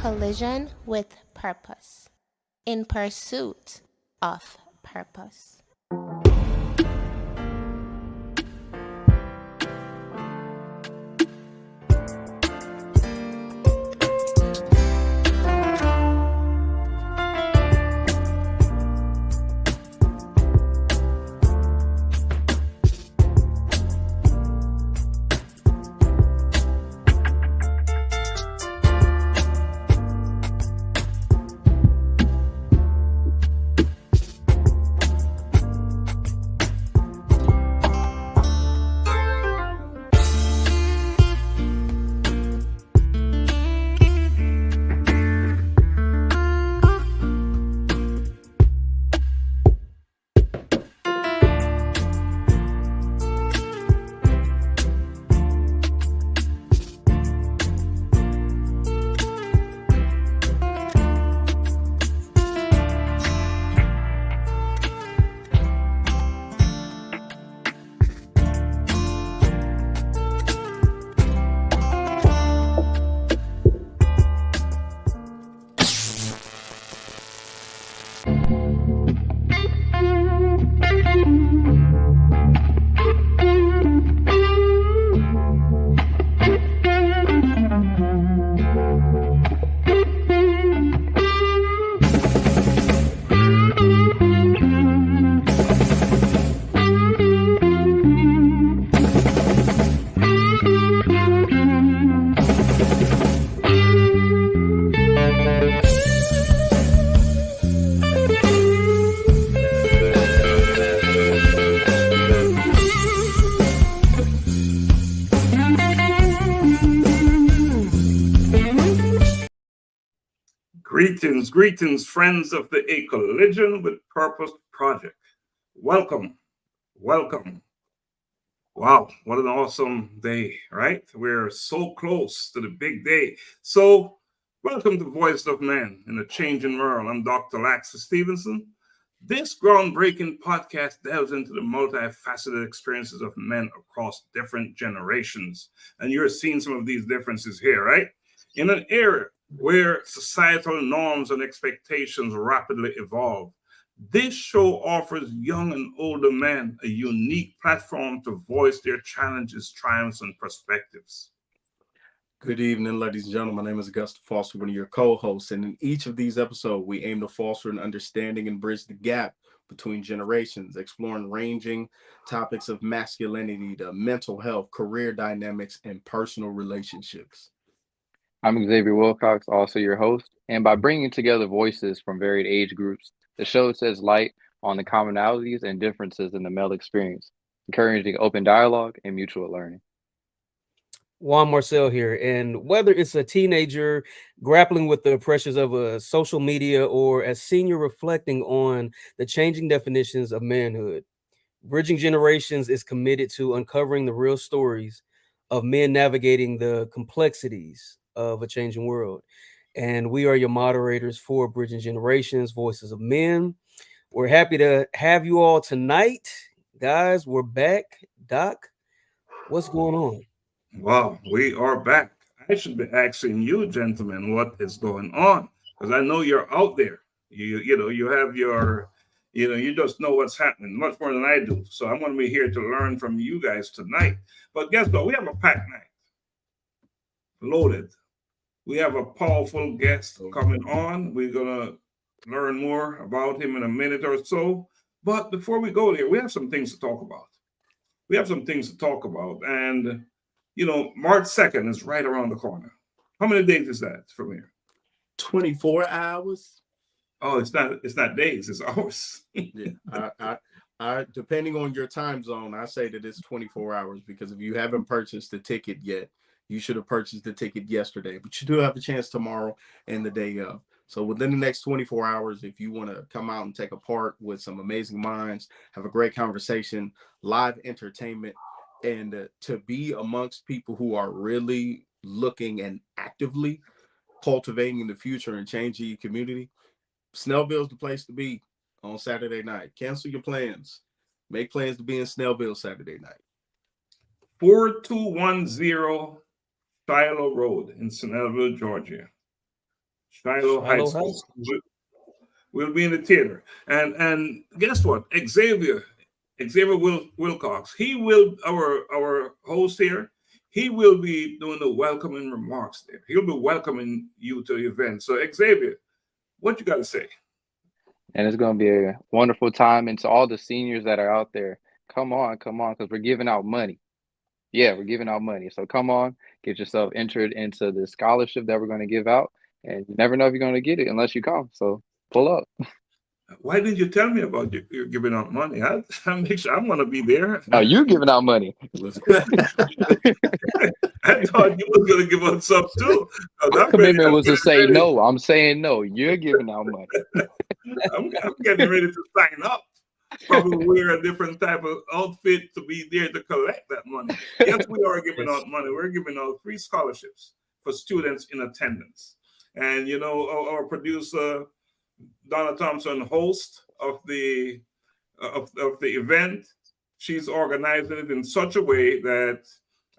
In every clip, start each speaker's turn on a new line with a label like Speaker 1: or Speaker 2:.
Speaker 1: collision with purpose, in pursuit of purpose.
Speaker 2: Greetings, friends of the A Collision with Purpose Project. Welcome. Wow, what an awesome day, right? We're so close to the big day. So, welcome to Voice of Man in a Changing World. I'm Dr. Laxley Stephenson. This groundbreaking podcast delves into the multifaceted experiences of men across different generations. And you're seeing some of these differences here, right? In an era where societal norms and expectations rapidly evolve, this show offers young and older men a unique platform to voice their challenges, triumphs, and perspectives.
Speaker 3: Good evening, ladies and gentlemen. My name is Augusta Foster, one of your co-hosts, and in each of these episodes, we aim to foster an understanding and bridge the gap between generations, exploring ranging topics of masculinity to mental health, career dynamics, and personal relationships.
Speaker 4: I'm Xavier Willcox, also your host, and by bringing together voices from varied age groups, the show sheds light on the commonalities and differences in the male experience, encouraging open dialogue and mutual learning.
Speaker 5: Juan Marcel here, and whether it's a teenager grappling with the pressures of a social media or a senior reflecting on the changing definitions of manhood, Bridging Generations is committed to uncovering the real stories of men navigating the complexities of a changing world. And we are your moderators for Bridging Generations, Voices of Men. We're happy to have you all tonight. Guys, we're back. Doc, what's going on?
Speaker 2: Wow, we are back. I should be asking you, gentlemen, what is going on, because I know you're out there. You have your, you just know what's happening much more than I do. So I'm going to be here to learn from you guys tonight. But guess what? We have a packed night, loaded. We have a powerful guest coming on. We're going to learn more about him in a minute or so. But before we go there, we have some things to talk about. And March 2nd is right around the corner. How many days is that from here?
Speaker 3: 24 hours.
Speaker 2: Oh, it's not days, it's hours.
Speaker 3: Yeah. I depending on your time zone, I say that it's 24 hours, because if you haven't purchased the ticket yet, you should have purchased the ticket yesterday, but you do have a chance tomorrow and the day of. So within the next 24 hours, if you want to come out and take a part with some amazing minds, have a great conversation, live entertainment, and to be amongst people who are really looking and actively cultivating the future and changing your community, Snellville's the place to be on Saturday night. Cancel your plans. Make plans to be in Snellville Saturday night.
Speaker 2: 4210 Shiloh Road in Snellville, Georgia. Shiloh High
Speaker 5: Shiloh
Speaker 2: School.
Speaker 5: High School.
Speaker 2: We'll be in the theater. And guess what? Xavier Willcox, he will, our host here, he will be doing the welcoming remarks there. He'll be welcoming you to the event. So Xavier, what you got to say?
Speaker 4: And it's going to be a wonderful time. And to all the seniors that are out there, come on, because we're giving out money. Yeah, we're giving out money. So come on, get yourself entered into the scholarship that we're going to give out. And you never know if you're going to get it unless you come. So pull up.
Speaker 2: Why didn't you tell me about you giving out money? I make sure I'm going to be there.
Speaker 4: Oh, you're giving out money.
Speaker 2: I thought you was going to give us some too.
Speaker 4: My commitment was to say no. I'm saying no. You're giving out money.
Speaker 2: I'm getting ready to sign up. Probably wear a different type of outfit to be there to collect that money. Yes, we are giving out money. We're giving out 3 scholarships for students in attendance. And, you know, our producer, Donna Thompson, host of the event, she's organizing it in such a way that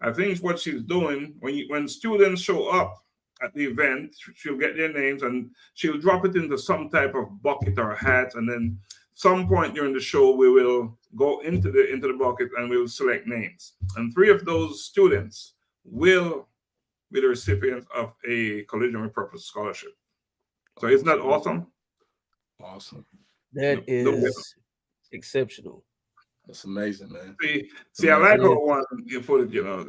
Speaker 2: I think what she's doing, when students show up at the event, she'll get their names and she'll drop it into some type of bucket or hat, and then some point during the show we will go into the bucket and we'll select names. And 3 of those students will be the recipients of a Collision with Purpose scholarship. So isn't that awesome?
Speaker 3: Awesome.
Speaker 5: That is exceptional.
Speaker 3: That's amazing, man.
Speaker 2: See, I like how one you put it, you know,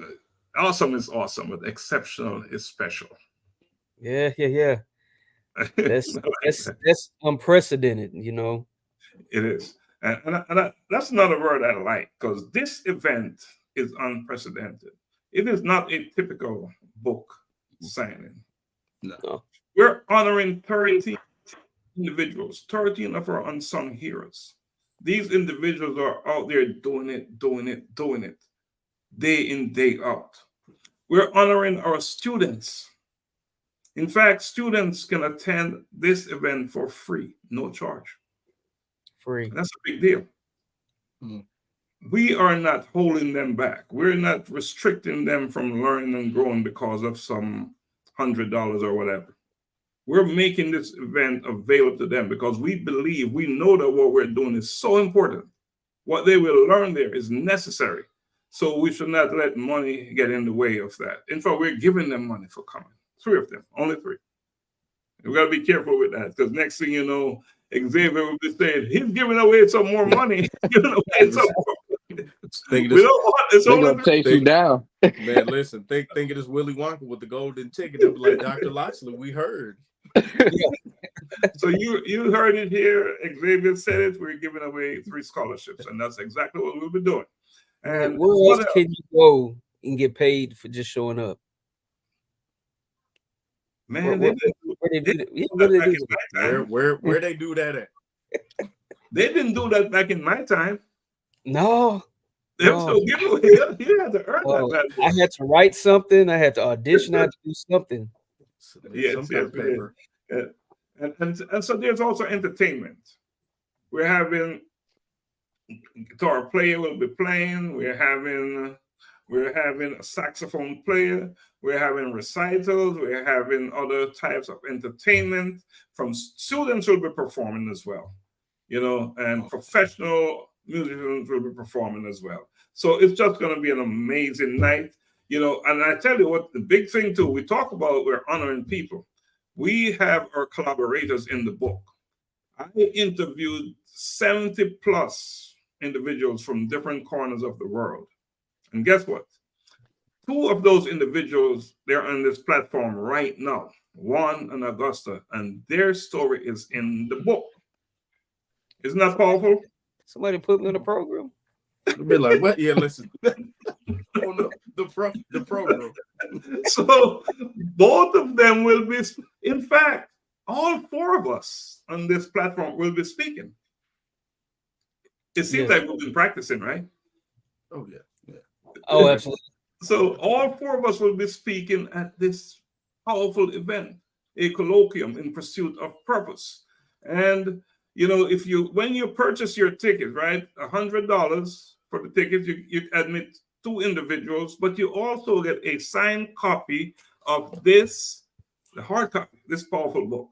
Speaker 2: awesome is awesome, but exceptional is special.
Speaker 5: Yeah. That's unprecedented, you know.
Speaker 2: It is. And that's another word I like, because this event is unprecedented. It is not a typical book signing.
Speaker 3: No.
Speaker 2: We're honoring 13 individuals, 13 of our unsung heroes. These individuals are out there doing it, day in, day out. We're honoring our students. In fact, students can attend this event for free, no charge.
Speaker 5: Free.
Speaker 2: That's a big deal.
Speaker 3: Mm.
Speaker 2: We are not holding them back. We're not restricting them from learning and growing because of some $100 or whatever. We're making this event available to them because we believe, we know that what we're doing is so important. What they will learn there is necessary. So we should not let money get in the way of that. In fact, we're giving them money for coming. 3 of them, only 3. We got to be careful with that, because next thing you know, Xavier will be saying, he's giving away some more money. Giving away some more money. We don't want this.
Speaker 4: They're going to take you down.
Speaker 3: Man, listen, think it is Willy Wonka with the golden ticket. They'll be like, Dr. Laxley, we heard.
Speaker 2: So you heard it here. Xavier said it. We're giving away 3 scholarships, and that's exactly what we'll be doing. And
Speaker 5: where else can you go and get paid for just showing up?
Speaker 2: Man,
Speaker 3: where they do that at?
Speaker 2: They didn't do that back in my time.
Speaker 5: No.
Speaker 2: There was no giveaway. You had to earn that.
Speaker 5: I had to write something. I had to audition. I had to do something.
Speaker 2: Yes. And so there's also entertainment. We're having guitar player will be playing. We're having a saxophone player. We're having recitals. We're having other types of entertainment. From students will be performing as well, you know, and professional musicians will be performing as well. So it's just going to be an amazing night, you know. And I tell you what, the big thing too, we talk about we're honoring people. We have our collaborators in the book. I interviewed 70 plus individuals from different corners of the world. And guess what? 2 of those individuals, they're on this platform right now, Juan and Augusta, and their story is in the book. Isn't that powerful?
Speaker 5: Somebody put me on the program.
Speaker 3: You'll be like, what? Yeah, listen. Oh, no, the program.
Speaker 2: So both of them will be, in fact, all 4 of us on this platform will be speaking. It seems like we've been practicing, right?
Speaker 3: Oh, yeah.
Speaker 5: Oh, absolutely.
Speaker 2: So all 4 of us will be speaking at this powerful event, a colloquium in pursuit of purpose. And you know, when you purchase your ticket, right, $100 for the ticket, you admit 2 individuals, but you also get a signed copy of this the hard copy, this powerful book.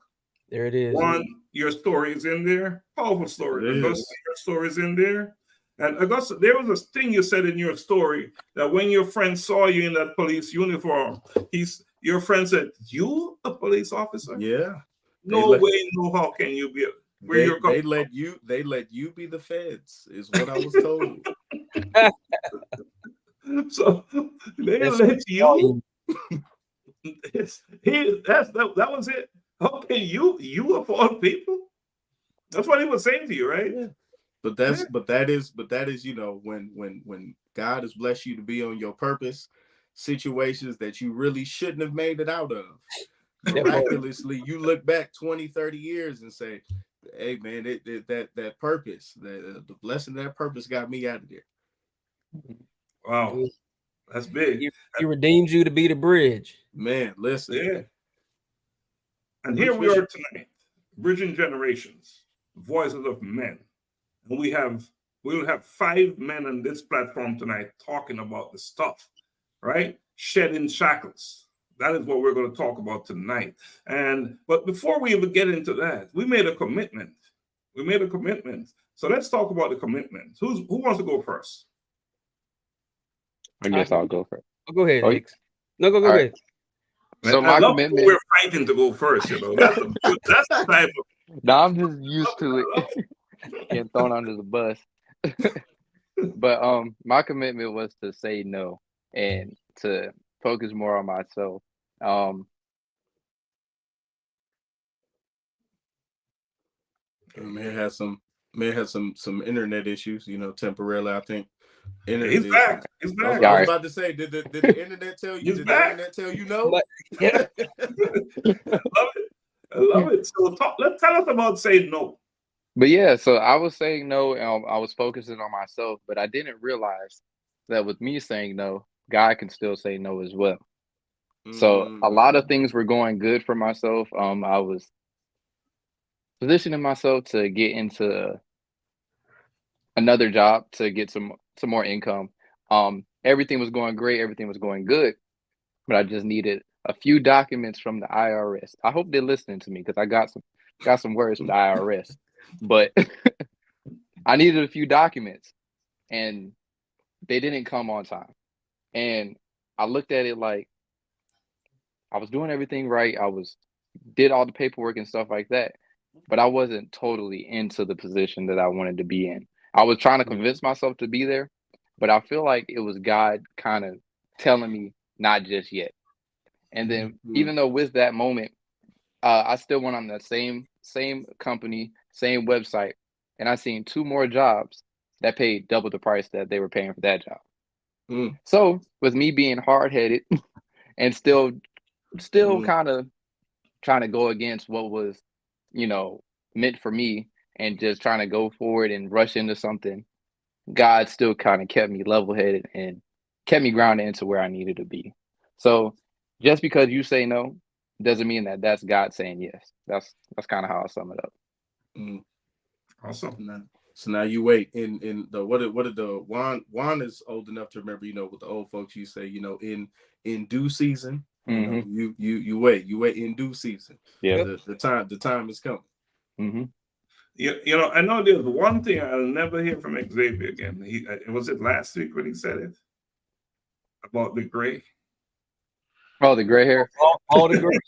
Speaker 5: There it is.
Speaker 2: One, your story is in there. Powerful story. Augusta, your story is in there. And Augusta, there was a thing you said in your story that when your friend saw you in that police uniform, your friend said, "You a police officer?"
Speaker 3: Yeah.
Speaker 2: No way, no how can you be?
Speaker 3: They let you be the feds, is what I was told.
Speaker 2: So they let you. That was it. Okay, you of all people. That's what he was saying to you, right?
Speaker 3: Yeah. But that is, you know, when God has blessed you to be on your purpose, situations that you really shouldn't have made it out of. Miraculously, you look back 20, 30 years and say, hey man, that purpose, the blessing of that purpose got me out of there.
Speaker 2: Wow. That's big.
Speaker 5: He redeemed you to be the bridge.
Speaker 3: Man, listen.
Speaker 2: Yeah. And here we are tonight, bridging generations, voices of men. And we'll have 5 men on this platform tonight talking about the stuff, right? Shedding shackles. That is what we're going to talk about tonight. But before we even get into that, we made a commitment. So let's talk about the commitment. Who wants to go first?
Speaker 4: I guess I'll go first.
Speaker 5: Go ahead, X. No, go ahead.
Speaker 4: So my commitment.
Speaker 2: We're fighting to go first, you know. That's the type of.
Speaker 4: No, I'm just used to it. Getting thrown under the bus. But my commitment was to say no and to focus more on myself.
Speaker 3: May have some internet issues, you know, temporarily. I think.
Speaker 2: He's back. He's back.
Speaker 3: I was about to say, did the internet tell you? Did the internet tell you no?
Speaker 5: But, yeah.
Speaker 2: I love it. So tell us about saying no.
Speaker 4: But yeah, so I was saying no, and I was focusing on myself, but I didn't realize that with me saying no, God can still say no as well. So a lot of things were going good for myself. I was positioning myself to get into another job to get some more income. Everything was going great. Everything was going good, but I just needed a few documents from the IRS. I hope they're listening to me because I got some words from the IRS, but I needed a few documents and they didn't come on time. And I looked at it like I was doing everything right. Did all the paperwork and stuff like that, but I wasn't totally into the position that I wanted to be in. I was trying to convince myself to be there, but I feel like it was God kind of telling me not just yet. And then even though with that moment, I still went on the same company, same website, and I seen 2 more jobs that paid double the price that they were paying for that job. So with me being hard-headed and still kind of trying to go against what was, you know, meant for me and just trying to go forward and rush into something, God still kind of kept me level-headed and kept me grounded into where I needed to be. So just because you say no doesn't mean that that's God saying yes. That's kind of how I sum it up.
Speaker 2: Awesome.
Speaker 3: So now you wait in the what did the Juan is old enough to remember, you know, with the old folks you say, you know, in due season, you know, you wait in due season.
Speaker 4: Yeah.
Speaker 3: The time is coming.
Speaker 2: You know, I know there's one thing I'll never hear from Xavier again. Was it last week when he said it about the gray?
Speaker 4: Oh, the gray hair.
Speaker 5: All the gray.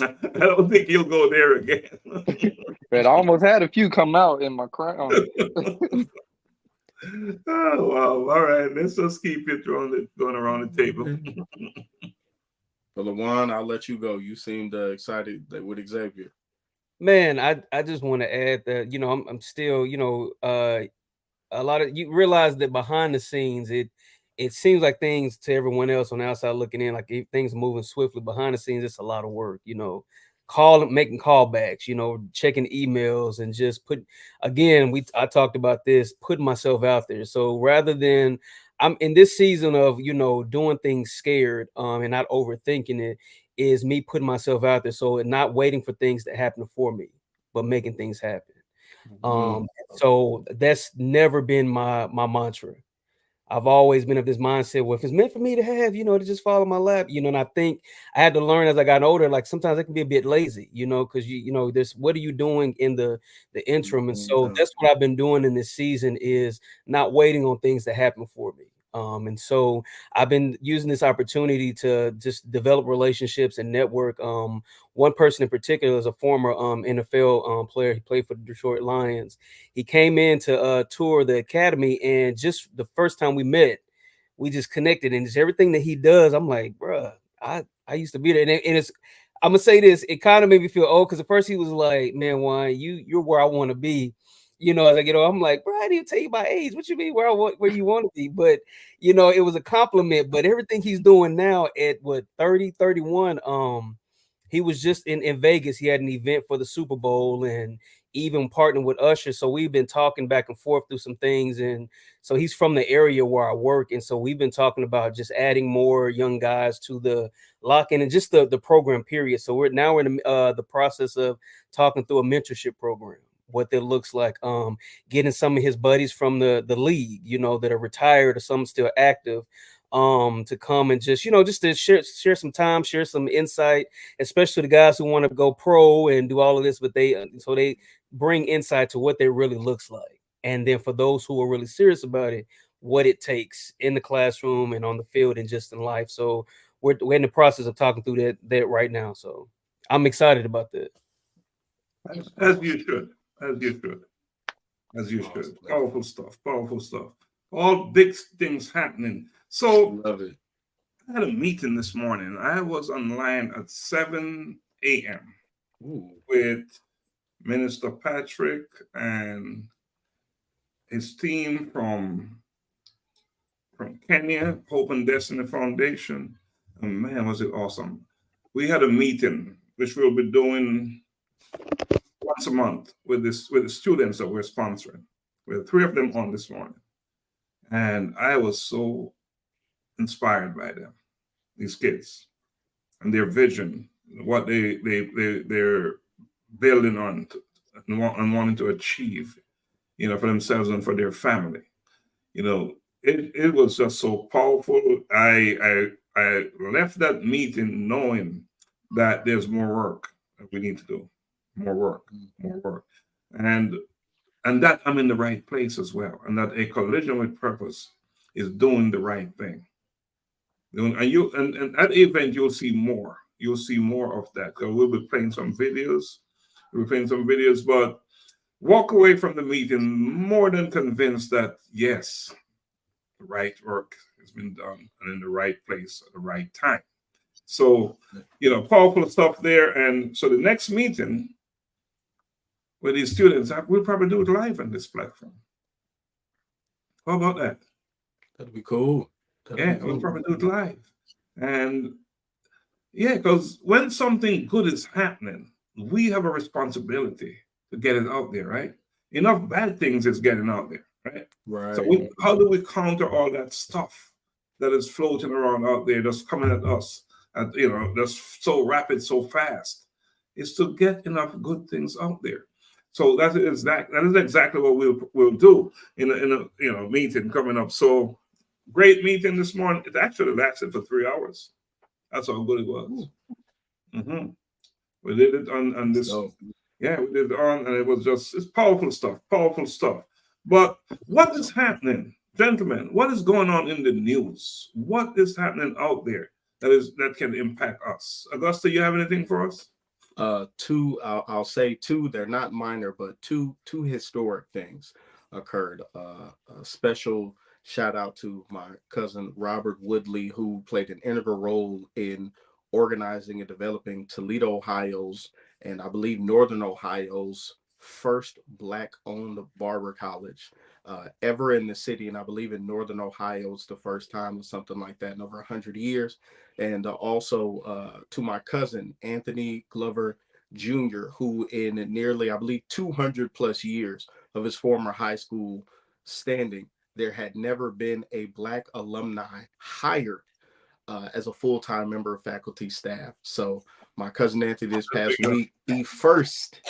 Speaker 2: I don't think he'll go there again.
Speaker 4: But I almost had a few come out in my crown.
Speaker 2: Oh wow! All right, let's just keep it going around the table.
Speaker 3: Well, Lawan, I'll let you go. You seemed excited with Xavier.
Speaker 5: Man, I just want to add that, you know, I'm still, you know, a lot of you realize that behind the scenes, it seems like things to everyone else on the outside looking in, like things moving swiftly. Behind the scenes, it's a lot of work, you know, making callbacks, you know, checking emails, and just I talked about this, putting myself out there. So rather than I'm in this season of, you know, doing things scared and not overthinking it, is me putting myself out there. So not waiting for things to happen for me, but making things happen. So that's never been my mantra. I've always been of this mindset, well, if it's meant for me to have, to just fall in my lap, and I think I had to learn as I got older, like sometimes I can be a bit lazy, because there's what are you doing in the interim? And so that's what I've been doing in this season, is not waiting on things to happen for me. And so I've been using this opportunity to just develop relationships and network. One person in particular is a former NFL player. He played for the Detroit Lions. He came in to tour the academy, and just the first time we met, we just connected, and just everything that he does, I'm like, bruh, I used to be there. And it's, I'm gonna say this, it kind of made me feel old, because at first he was like, man, Juan, you're where I want to be. As I get older, I'm like, bro, I didn't even tell you my age. What you mean where you want to be? But it was a compliment. But everything he's doing now at 30, 31, he was just in Vegas. He had an event for the Super Bowl, and even partnered with Usher. So we've been talking back and forth through some things. And so he's from the area where I work. And so we've been talking about just adding more young guys to the lock-in and just the program period. So we're in the process of talking through a mentorship program, what that looks like, getting some of his buddies from the league, that are retired or some still active, to come and just to share some time, share some insight, especially the guys who want to go pro and do all of this, but they bring insight to what that really looks like. And then for those who are really serious about it, what it takes in the classroom and on the field and just in life. So we're in the process of talking through that right now. So I'm excited about that.
Speaker 2: As you should. As you should. Powerful stuff. All big things happening. So
Speaker 3: love it.
Speaker 2: I had a meeting this morning. I was online at 7 a.m. with Minister Patrick and his team from Kenya, Hope and Destiny Foundation. And man, was it awesome. We had a meeting, which we'll be doing once a month with the students that we're sponsoring. We had 3 of them on this morning. And I was so inspired by them, these kids, and their vision, what they're building on and wanting to achieve, for themselves and for their family. It was just so powerful. I left that meeting knowing that there's more work that we need to do. More work. And that I'm in the right place as well. And that a collision with purpose is doing the right thing. And at the event, you'll see more. You'll see more of that. So we'll be playing some videos. But walk away from the meeting more than convinced that, yes, the right work has been done and in the right place at the right time. So, powerful stuff there. And so the next meeting with these students, we'll probably do it live on this platform. How about that?
Speaker 3: That'd be cool.
Speaker 2: We'll probably do it live. And because when something good is happening, we have a responsibility to get it out there, right? Enough bad things is getting out there, right?
Speaker 3: Right.
Speaker 2: So how do we counter all that stuff that is floating around out there, that's coming at us, that's so rapid, so fast? Is to get enough good things out there. So that is exactly what we'll do in a meeting coming up. So great meeting this morning. It actually lasted for 3 hours. That's how good it was. Mm-hmm. We did it on this. Yeah, we did it on, and it's powerful stuff. But what is happening, gentlemen? What is going on in the news? What is happening out there that can impact us? Augusta, you have anything for us?
Speaker 3: I'll say 2. They're not minor, but two historic things occurred. A special shout out to my cousin Robert Woodley, who played an integral role in organizing and developing Toledo, Ohio's, and I believe Northern Ohio's first Black-owned barber college ever in the city. And I believe in Northern Ohio, it's the first time or something like that in over 100 years. And also to my cousin, Anthony Glover Jr., who in nearly, I believe, 200 plus years of his former high school standing, there had never been a Black alumni hired as a full-time member of faculty staff. So my cousin Anthony this past week, the first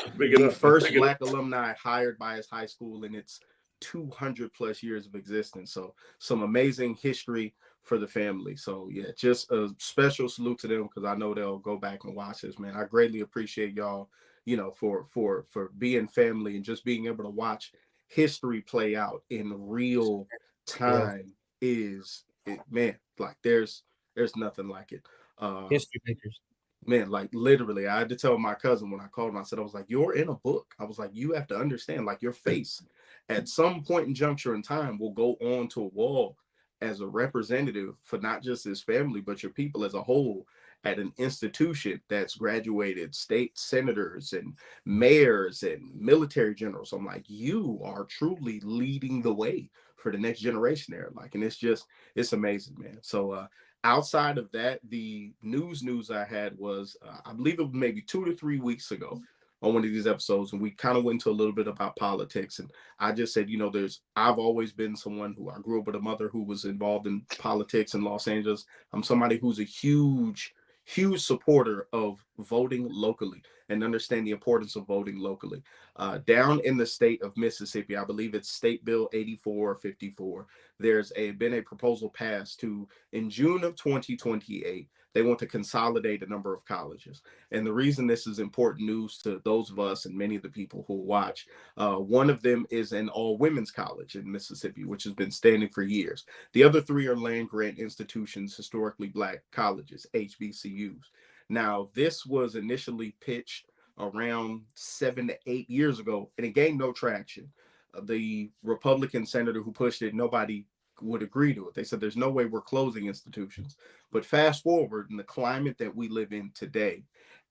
Speaker 3: Black alumni hired by his high school, and it's 200 plus years of existence. So some amazing history for the family. So yeah, just a special salute to them, because I know they'll go back and watch this, man. I greatly appreciate y'all, you know, for being family and just being able to watch history play out in real time. Is it, man, like there's nothing like it.
Speaker 5: History makers.
Speaker 3: Man, like literally, I had to tell my cousin when I called him, I said, I was like, you're in a book. I was like, you have to understand, like, your face at some point in juncture in time will go on to a wall as a representative for not just his family, but your people as a whole at an institution that's graduated state senators and mayors and military generals. I'm like, you are truly leading the way for the next generation there. Like, and it's amazing, man. So, outside of that, the news I had was, I believe it was maybe 2 to 3 weeks ago on one of these episodes, and we kind of went into a little bit about politics. And I just said, you know, I've always been someone who, I grew up with a mother who was involved in politics in Los Angeles. I'm somebody who's a huge supporter of voting locally and understand the importance of voting locally. Down in the state of Mississippi, I believe it's State Bill 8454. There's been a proposal passed to, in June of 2028, they want to consolidate a number of colleges. And the reason this is important news to those of us and many of the people who watch, one of them is an all-women's college in Mississippi, which has been standing for years. The other three are land-grant institutions, historically Black colleges, HBCUs. Now, this was initially pitched around 7 to 8 years ago, and it gained no traction. The Republican senator who pushed it, nobody would agree to it. They said there's no way we're closing institutions. But fast forward in the climate that we live in today,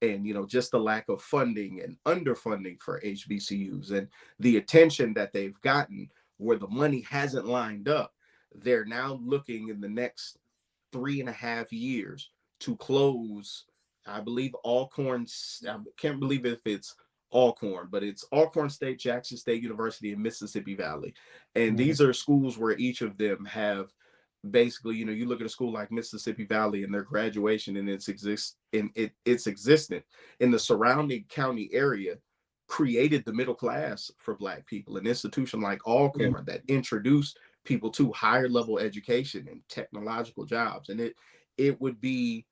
Speaker 3: and you know, just the lack of funding and underfunding for HBCUs and the attention that they've gotten where the money hasn't lined up, they're now looking in the next 3.5 years to close, I believe, Alcorn. I can't believe if it's Alcorn, but it's Alcorn State, Jackson State University, and Mississippi Valley. And these are schools where each of them have basically, you know, you look at a school like Mississippi Valley and their graduation and its existence in the surrounding county area created the middle class for Black people. An institution like Alcorn that introduced people to higher level education and technological jobs. And it would be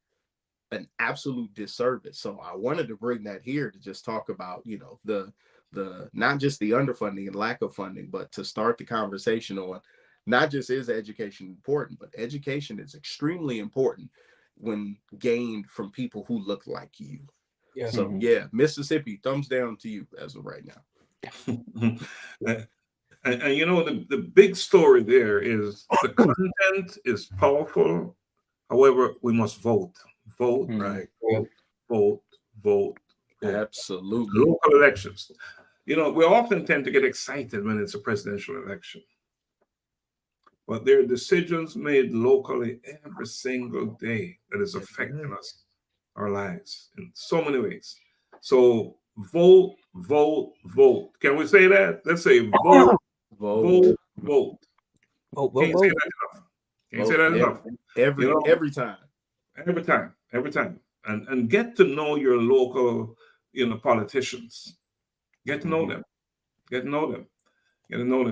Speaker 3: an absolute disservice. So I wanted to bring that here to just talk about, you know, the not just the underfunding and lack of funding, but to start the conversation on not just is education important, but education is extremely important when gained from people who look like you.
Speaker 5: Yeah.
Speaker 3: So yeah, Mississippi, thumbs down to you as of right now.
Speaker 2: And you know, the big story there is the content is powerful. However, we must vote.
Speaker 3: Right.
Speaker 2: Vote.
Speaker 3: Absolutely.
Speaker 2: Local elections. You know, we often tend to get excited when it's a presidential election. But there are decisions made locally every single day that is affecting us, our lives, in so many ways. So vote. Can we say that? Let's say vote.
Speaker 3: Vote.
Speaker 2: Can't say that enough. Can't say that enough.
Speaker 3: Every time.
Speaker 2: Every time. And get to know your local, you know, politicians. Get to know them.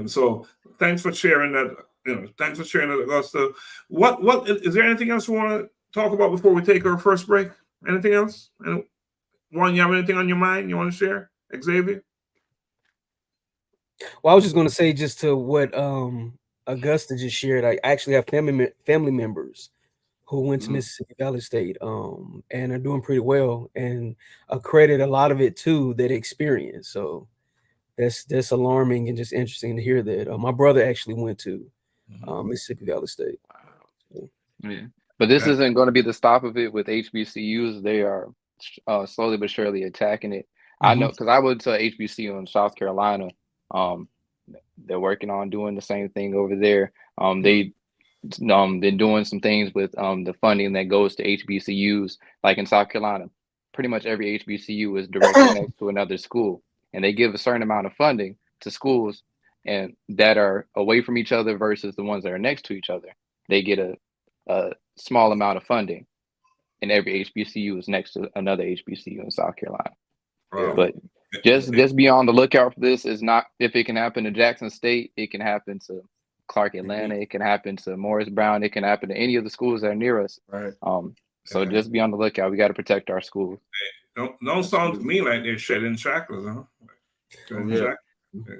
Speaker 2: So thanks for sharing that. You know, thanks for sharing that, Augusta. What is there anything else you want to talk about before we take our first break? Anything else? Juan, you have anything on your mind you want to share? Xavier?
Speaker 5: Well, I was just going to say, just to what Augusta just shared, I actually have family members who went to Mississippi Valley State and are doing pretty well, and I credit a lot of it to that experience. So that's alarming and just interesting to hear that. My brother actually went to Mississippi Valley State.
Speaker 4: Yeah, but this isn't going to be the stop of it with HBCUs. They are slowly but surely attacking it. I know, because I went to HBCU in South Carolina. They're working on doing the same thing over there. They've been doing some things with the funding that goes to HBCUs. Like in South Carolina, pretty much every HBCU is directly next to another school, and they give a certain amount of funding to schools and that are away from each other versus the ones that are next to each other. They get a small amount of funding, and every HBCU is next to another HBCU in South Carolina.
Speaker 2: Wow.
Speaker 4: But Just be on the lookout for this. Is not if it can happen to Jackson State, it can happen to Clark Atlanta, it can happen to Morris Brown, it can happen to any of the schools that are near us.
Speaker 3: Right.
Speaker 4: So just be on the lookout. We got to protect our schools.
Speaker 2: Don't sound to me like they're shedding shackles, huh?
Speaker 3: Yeah.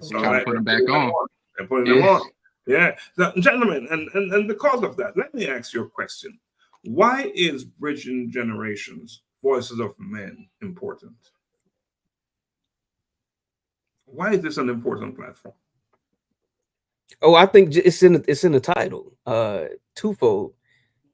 Speaker 4: Trying to put them back on.
Speaker 2: They're putting them on. Yeah. Now, gentlemen, and because of that, let me ask you a question. Why is Bridging Generations, Voices of Men important? Why is this an important platform?
Speaker 5: Oh, I think it's in the title. Twofold.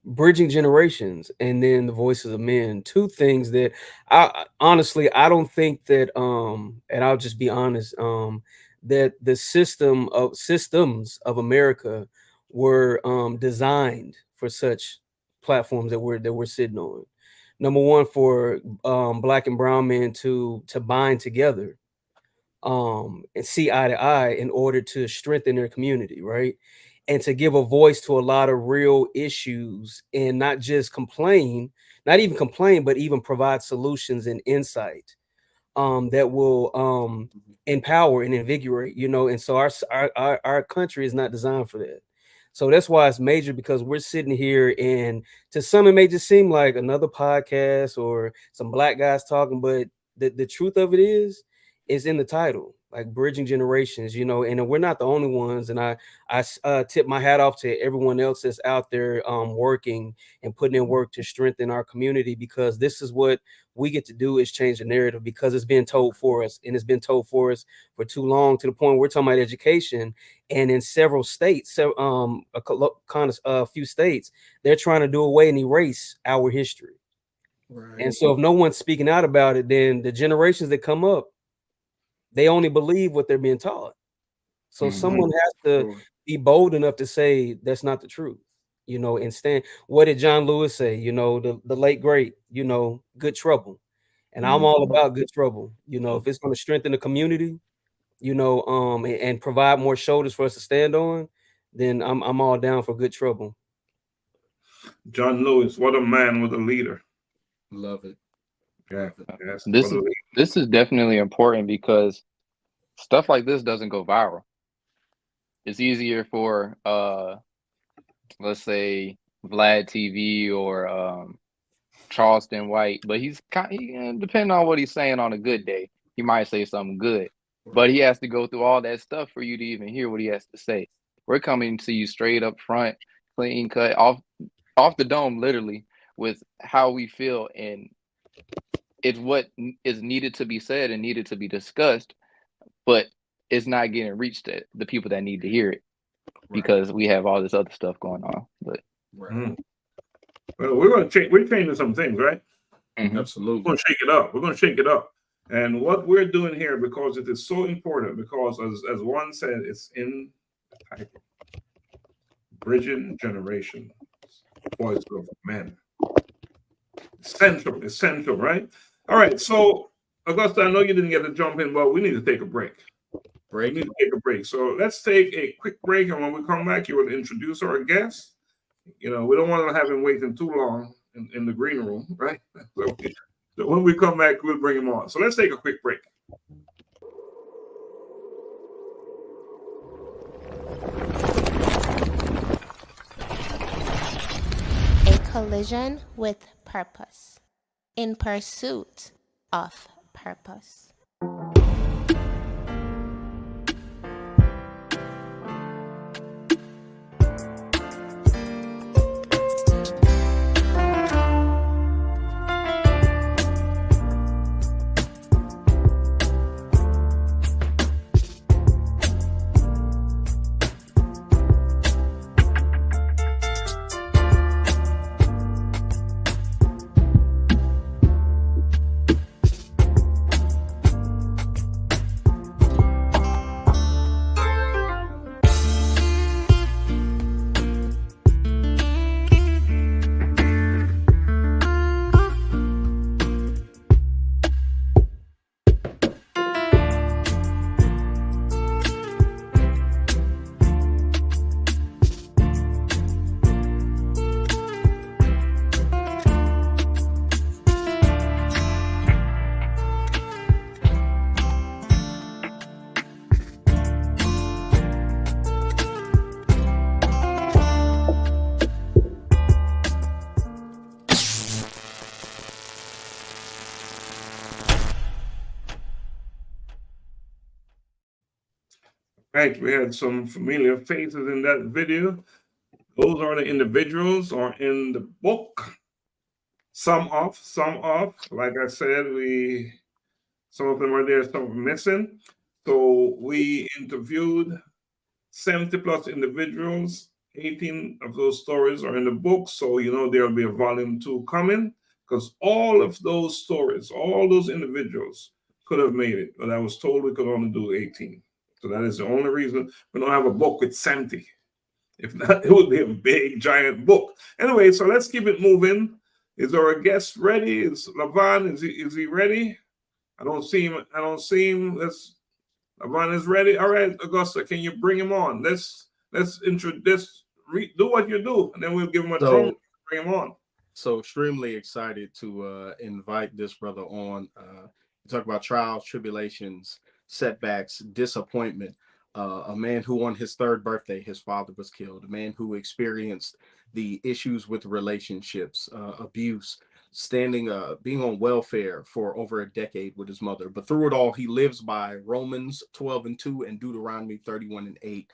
Speaker 5: Bridging generations and then the voices of men. Two things that I honestly don't think that and I'll just be honest, that the systems of America were designed for such platforms that we're sitting on. Number one, for Black and brown men to bind together and see eye to eye in order to strengthen their community, right? And to give a voice to a lot of real issues and not just complain, not even complain, but even provide solutions and insight that will empower and invigorate, you know. And so our country is not designed for that. So that's why it's major, because we're sitting here and to some it may just seem like another podcast or some black guys talking, but the truth of it is in the title, like Bridging Generations, you know. And we're not the only ones. And I tip my hat off to everyone else that's out there working and putting in work to strengthen our community, because this is what we get to do, is change the narrative, because it's been told for us, and it's been told for us for too long, to the point we're talking about education. And in several states, a few states, they're trying to do away and erase our history. Right. And so if no one's speaking out about it, then the generations that come up, they only believe what they're being taught. So someone has to be bold enough to say that's not the truth, you know, and stand. What did John Lewis say? You know, the late great, you know, good trouble. And I'm all about good trouble. You know, if it's going to strengthen the community, you know, and provide more shoulders for us to stand on, then I'm all down for good trouble.
Speaker 2: John Lewis, what a man, what a leader.
Speaker 3: Love it.
Speaker 2: Yeah. Yes.
Speaker 4: This is definitely important, because stuff like this doesn't go viral. It's easier for let's say Vlad TV or Charleston White, but he's depending on what he's saying on a good day, he might say something good, but he has to go through all that stuff for you to even hear what he has to say. We're coming to you straight up front, clean cut, off the dome, literally, with how we feel, and it's what is needed to be said and needed to be discussed, but it's not getting reached at the people that need to hear it, because we have all this other stuff going on. But
Speaker 2: well, we're changing some things, right?
Speaker 3: Absolutely.
Speaker 2: We're going to shake it up. We're going to shake it up. And what we're doing here, because it is so important, because as Juan said, it's in the title. Bridging Generations, Voices of Men. Essential, right? All right, so Augusta, I know you didn't get to jump in, but we need to take a break. We need to take a break. So let's take a quick break, and when we come back, you will introduce our guest. You know, we don't want to have him waiting too long in the green room, right? So when we come back, we'll bring him on. So let's take a quick break.
Speaker 1: A collision with purpose, in pursuit of purpose.
Speaker 2: right, we had some familiar faces in that video. Those are the individuals are in the book. Some off, some off. Like I said, some of them are there, some are missing. So we interviewed 70 plus individuals. 18 of those stories are in the book. So you know there'll be a volume 2 coming because all of those stories, all those individuals could have made it, but I was told we could only do 18. So that is the only reason we don't have a book with 70. If not, it would be a big, giant book. Anyway, so let's keep it moving. Is our guest ready? Is Lavon, is he ready? I don't see him. I don't see him. Lavon is ready. All right, Augusta, can you bring him on? Let's introduce, do what you do, and then we'll give him a drum, bring him on.
Speaker 3: So extremely excited to invite this brother on. Talk about trials, tribulations, setbacks, disappointment. A man who on his 3rd birthday, his father was killed. A man who experienced the issues with relationships, abuse, being on welfare for over a decade with his mother. But through it all, he lives by Romans 12:2 and Deuteronomy 31:8.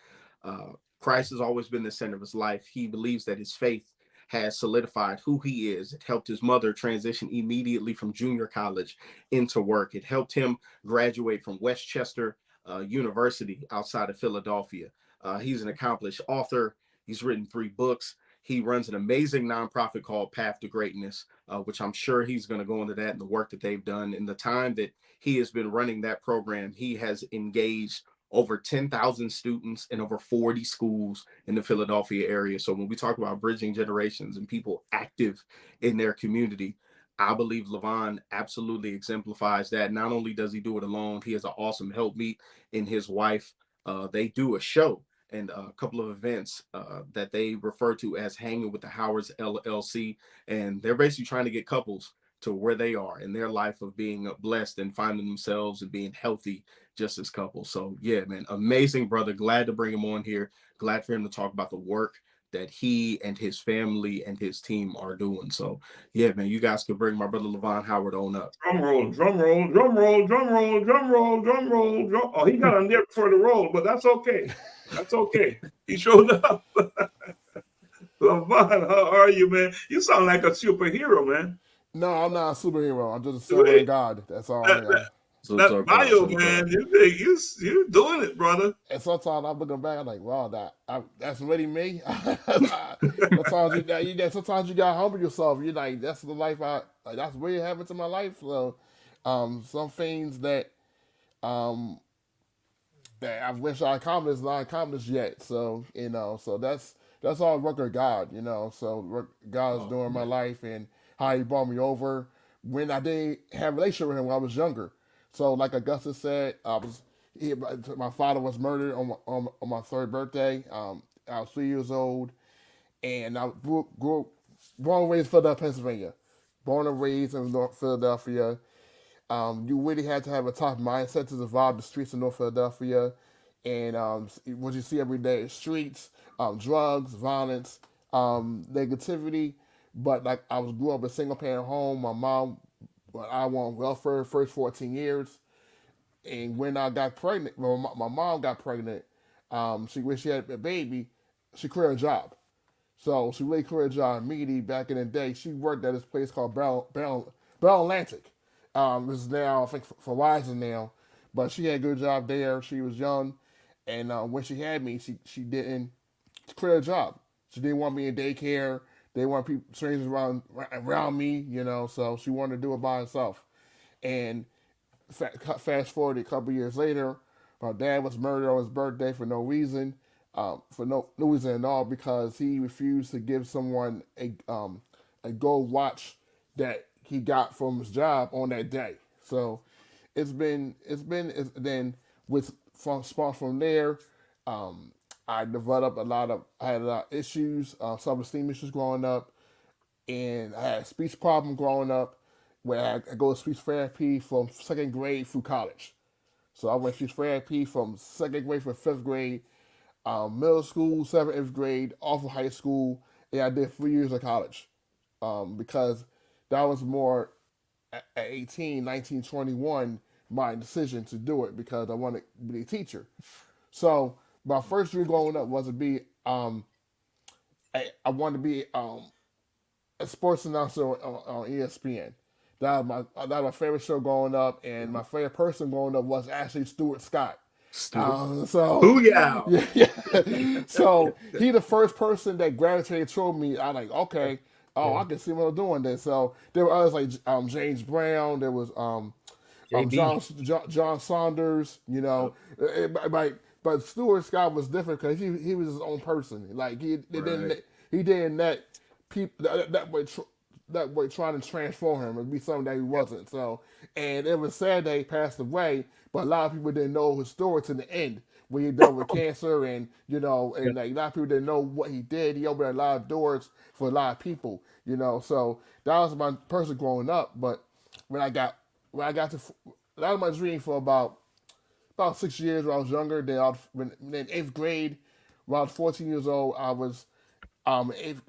Speaker 3: Christ has always been the center of his life. He believes that his faith has solidified who he is. It helped his mother transition immediately from junior college into work. It helped him graduate from Westchester University outside of Philadelphia. He's an accomplished author. He's written 3 books. He runs an amazing nonprofit called Path to Greatness, which I'm sure he's going to go into that and the work that they've done. In the time that he has been running that program, he has engaged over 10,000 students in over 40 schools in the Philadelphia area. So when we talk about bridging generations and people active in their community, I believe Lavon absolutely exemplifies that. Not only does he do it alone, he has an awesome helpmeet in his wife. They do a show and a couple of events that they refer to as Hanging with the Howards LLC. And they're basically trying to get couples to where they are in their life of being blessed and finding themselves and being healthy just as couples. So yeah, man, amazing brother. Glad to bring him on here. Glad for him to talk about the work that he and his family and his team are doing. So yeah, man, you guys could bring my brother Lavon Howard on up.
Speaker 2: Drum roll, drum roll, drum roll, drum roll, drum roll, drum roll, drum. Oh, he got on there before the roll, but that's okay. That's okay. He showed up. Lavon, how are you, man? You sound like a superhero, man.
Speaker 6: No, I'm not a superhero. I'm just a servant of God. That's all I am.
Speaker 2: That bio, man, you doing it, brother.
Speaker 6: And sometimes I'm looking back, I'm like, wow, that's really me. Sometimes you gotta humble yourself. You're like, that's the life that's really happened to my life. So, some things that I wish I accomplished, not accomplished yet. So so that's all work of God. So God's doing my life and how He brought me over when I didn't have a relationship with Him when I was younger. So, like Augusta said, my father was murdered on my 3rd birthday. I was 3 years old, and I born and raised in Philadelphia, Pennsylvania. Born and raised in North Philadelphia. You really had to have a tough mindset to survive the streets of North Philadelphia. And what you see every day is streets, drugs, violence, negativity. But like I grew up in a single parent home. My mom, I was on welfare first 14 years. And when I got pregnant, my mom got pregnant. When she had a baby, she quit her job. So she really quit her job immediately. Back in the day, she worked at this place called Bell Atlantic. This is now, I think, for Verizon now. But she had a good job there. She was young. And when she had me, she didn't quit her job. She didn't want me in daycare. They want people, strangers around me, so she wanted to do it by herself. And fast forward a couple years later, my dad was murdered on his birthday for no reason, for no reason at all, because he refused to give someone a gold watch that he got from his job on that day. So then from there, I developed I had a lot of issues, self-esteem issues growing up, and I had a speech problem growing up where I go to speech therapy from 2nd grade through college. So I went to speech therapy from 2nd grade for 5th grade, middle school, 7th, 8th grade, off of high school, and I did 3 years of college because that was more at 18, 19, 21, my decision to do it because I wanted to be a teacher. So my first dream growing up was to be I wanted to be a sports announcer on ESPN. That was my favorite show growing up, and my favorite person growing up was actually Stuart Scott. So
Speaker 3: Booyah!
Speaker 6: yeah. So he the first person that gravitated toward me. I like, okay, I can see what I'm doing this. So there were others like James Brown. There was John Saunders. You know, but Stuart Scott was different because he was his own person. Like he didn't let people that way trying to transform him and be something that he wasn't. So, and it was sad that he passed away, but a lot of people didn't know his story to the end when he dealt with cancer, and and like a lot of people didn't know what he did. He opened a lot of doors for a lot of people, So that was my person growing up. But when I got to that was my dream for about 6 years when I was younger. Then eighth grade, when I was 14 years old, I was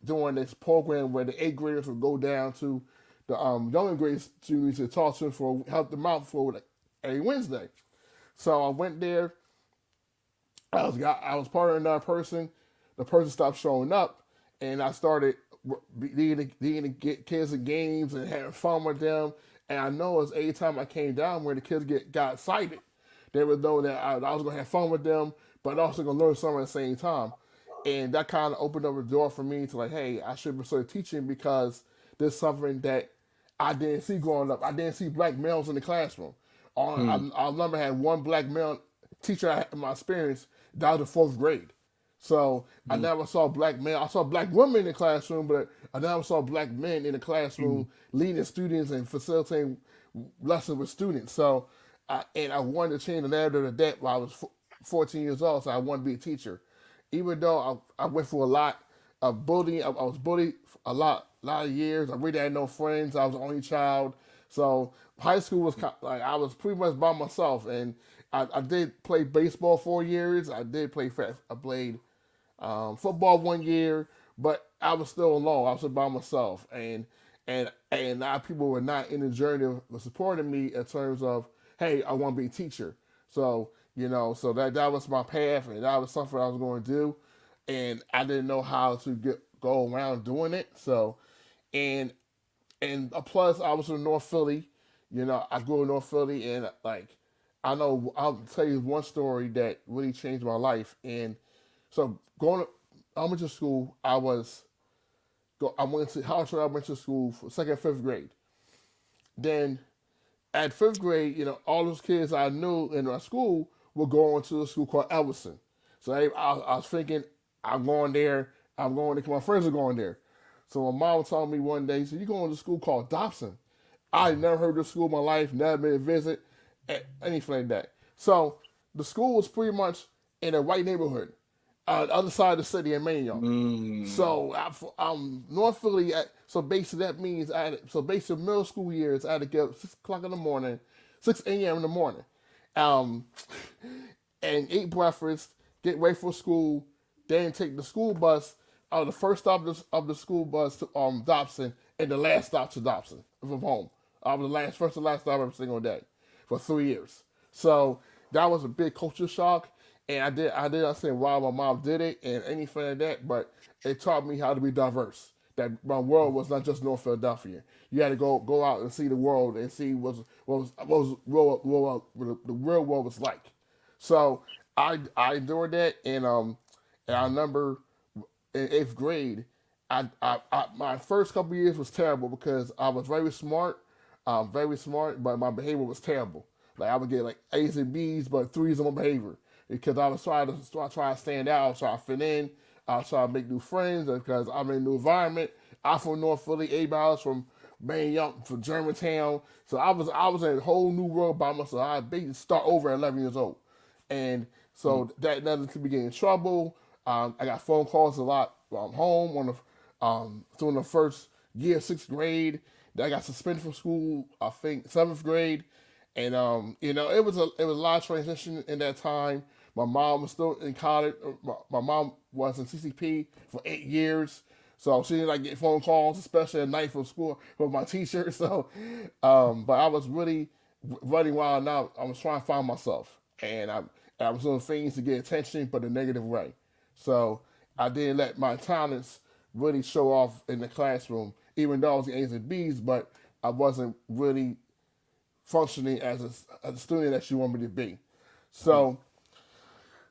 Speaker 6: doing this program where the eighth graders would go down to the younger grades to talk to them for help them out for a Wednesday. So I went there. I was part of another person. The person stopped showing up, and I started leading the kids in games and having fun with them. And I know as every time I came down where the kids got excited, they would know that I was going to have fun with them, but also going to learn something at the same time. And that kind of opened up the door for me to like, hey, I should pursue teaching because there's something that I didn't see growing up. I didn't see black males in the classroom. I remember I had one black male teacher in my experience that was the fourth grade. So I never saw black men. I saw black women in the classroom, but I never saw black men in the classroom leading students and facilitating lessons with students. So, I wanted to change the narrative of that while I was 14 years old. So I wanted to be a teacher. Even though I went through a lot of bullying, I was bullied a lot of years. I really had no friends. I was the only child. So high school was like I was pretty much by myself, and I did play baseball 4 years. I played football 1 year, but I was still alone. I was by myself, and a lot of people were not in the journey of supporting me in terms of, hey, I want to be a teacher. So so that was my path, and that was something I was going to do, and I didn't know how to go around doing it. So, and plus I was in North Philly. I grew in North Philly, and like I'll tell you one story that really changed my life. And so going to elementary school, I went to elementary school for second and fifth grade. Then at fifth grade, all those kids I knew in our school were going to a school called Everson. So I was thinking, I'm going there because my friends are going there. So my mom told me one day, she said, you're going to a school called Dobson. I never heard of this school in my life, never been to visit, anything like that. So the school was pretty much in a white neighborhood, the other side of the city in Maine. So North Philly, so basically that means basically middle school years, I had to get up 6 o'clock in the morning, 6 a.m. in the morning, and eat breakfast, get ready for school, then take the school bus, the first stop of the school bus to Dobson, and the last stop to Dobson from home. First and last stop every single day for 3 years. So that was a big culture shock, and I didn't understand why my mom did it and anything like that, but it taught me how to be diverse. That my world was not just North Philadelphia. You had to go out and see the world and see what the real world was like. So I endured that, and I remember in eighth grade, my first couple years was terrible because I was very smart, but my behavior was terrible. Like I would get like A's and B's, but threes on my behavior because I was trying to stand out, I was trying to fit in, I was trying to make new friends because I'm in a new environment. I'm from North Philly, everybody was from Maine, from Germantown, so I was in a whole new world by myself. I basically start over at 11 years old, and so that led to me getting in trouble. I got phone calls a lot while I'm home during the first year, 6th grade. I got suspended from school, I think 7th grade, and it was a lot of transition in that time. My mom was still in college. My mom was in CCP for 8 years, so she didn't get phone calls, especially at night from school from my teacher. So, but I was really running wild. Now I was trying to find myself, and I was doing things to get attention, but a negative way. So I didn't let my talents really show off in the classroom, even though I was the A's and B's, but I wasn't really functioning as a student that you want me to be. So,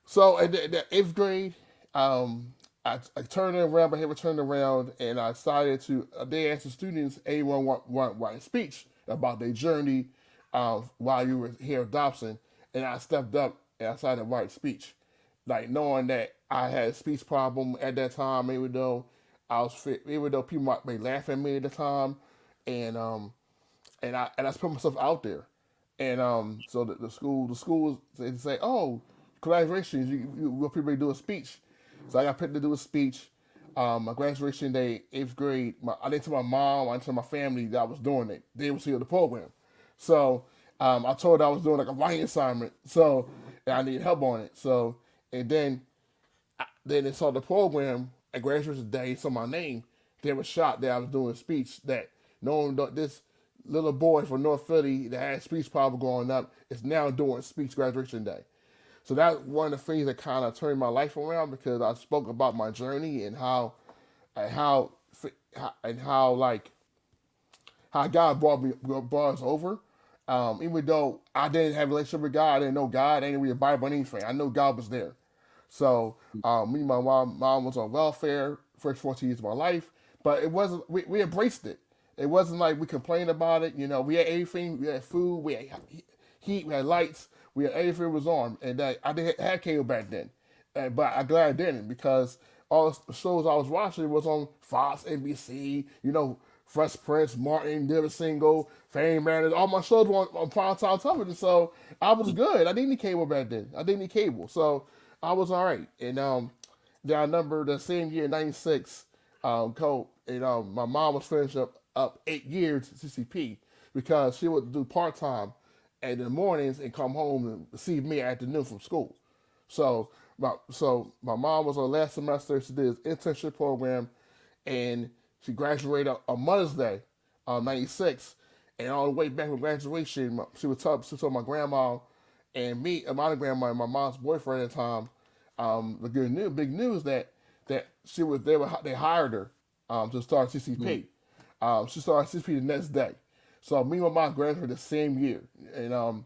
Speaker 6: so in the 8th grade, I turned it around, my behavior turned around, and I decided to, they asked the students, anyone want write a speech about their journey while you were here at Dobson, and I stepped up and I decided to write a speech, like knowing that I had a speech problem at that time, even though even though people might be laughing at me at the time, and I just put myself out there, and so the schools they say, oh, congratulations, you will probably do a speech, so I got picked to do a speech. My graduation day, 8th grade, I didn't tell my mom, I didn't tell my family that I was doing it. They were seeing the program, so I told her I was doing like a writing assignment, so and I needed help on it. So and then they saw the program at graduation day, saw my name. They were shocked that I was doing a speech. That knowing that this little boy from North Philly that had speech problem growing up is now doing speech graduation day. So that's one of the things that kind of turned my life around, because I spoke about my journey and and how how like how God brought us over. Even though I didn't have a relationship with God, I didn't know God, I didn't read the Bible or anything. I know God was there. So me and my mom was on welfare first 14 years of my life, but it wasn't. We embraced it. It wasn't like we complained about it. You know, we had everything. We had food. We had heat. We had lights. We had everything was on, and I didn't have cable back then. But I'm glad I didn't, because all the shows I was watching was on Fox, NBC. You know, Fresh Prince, Martin, Never Single, Fame Matters. All my shows were on primetime television, so I was good. I didn't need cable back then. I didn't need cable, so I was all right. And then I remember the same year, '96, my mom was finishing up 8 years at CCP, because she would do part time in the mornings and come home and receive me at afternoon from school. So my mom was on last semester. She did this internship program, and she graduated on Mother's Day, '96. And all the way back from graduation, she told my grandma and me, and my grandma and my mom's boyfriend at the time, the big news that they hired her to start CCP. She started CCP the next day. So me and my mom graduated the same year, and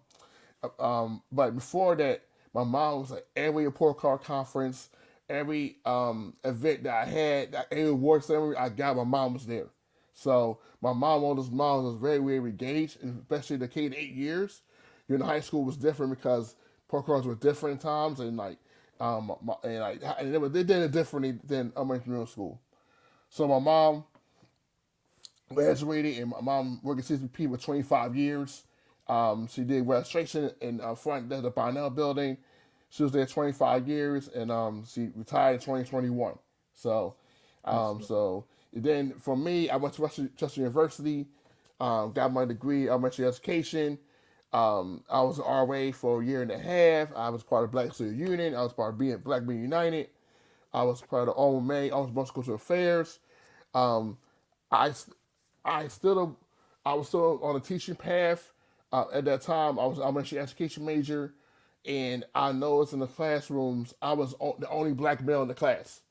Speaker 6: but before that, my mom was at every report card conference, every event that I had, every award ceremony I got, my mom was there. So my mom, one of those moms, was very, very engaged, and especially the K 8 years. You know, high school was different because report cards were different times, and they did it differently than elementary middle school. So my mom graduated, and my mom worked at CCP for 25 years. She did registration in front of the Parnell building. She was there 25 years, and she retired in 2021. So, so then for me, I went to Chester University, got my degree in elementary education. I was an RA for a year and a half. I was part of Black Student Union. I was part of Black Being United. I was part of OMA, Almost Multicultural Affairs. Um, I I still I was still on a teaching path. At that time, I was an elementary education major, and I noticed in the classrooms I was the only black male in the class.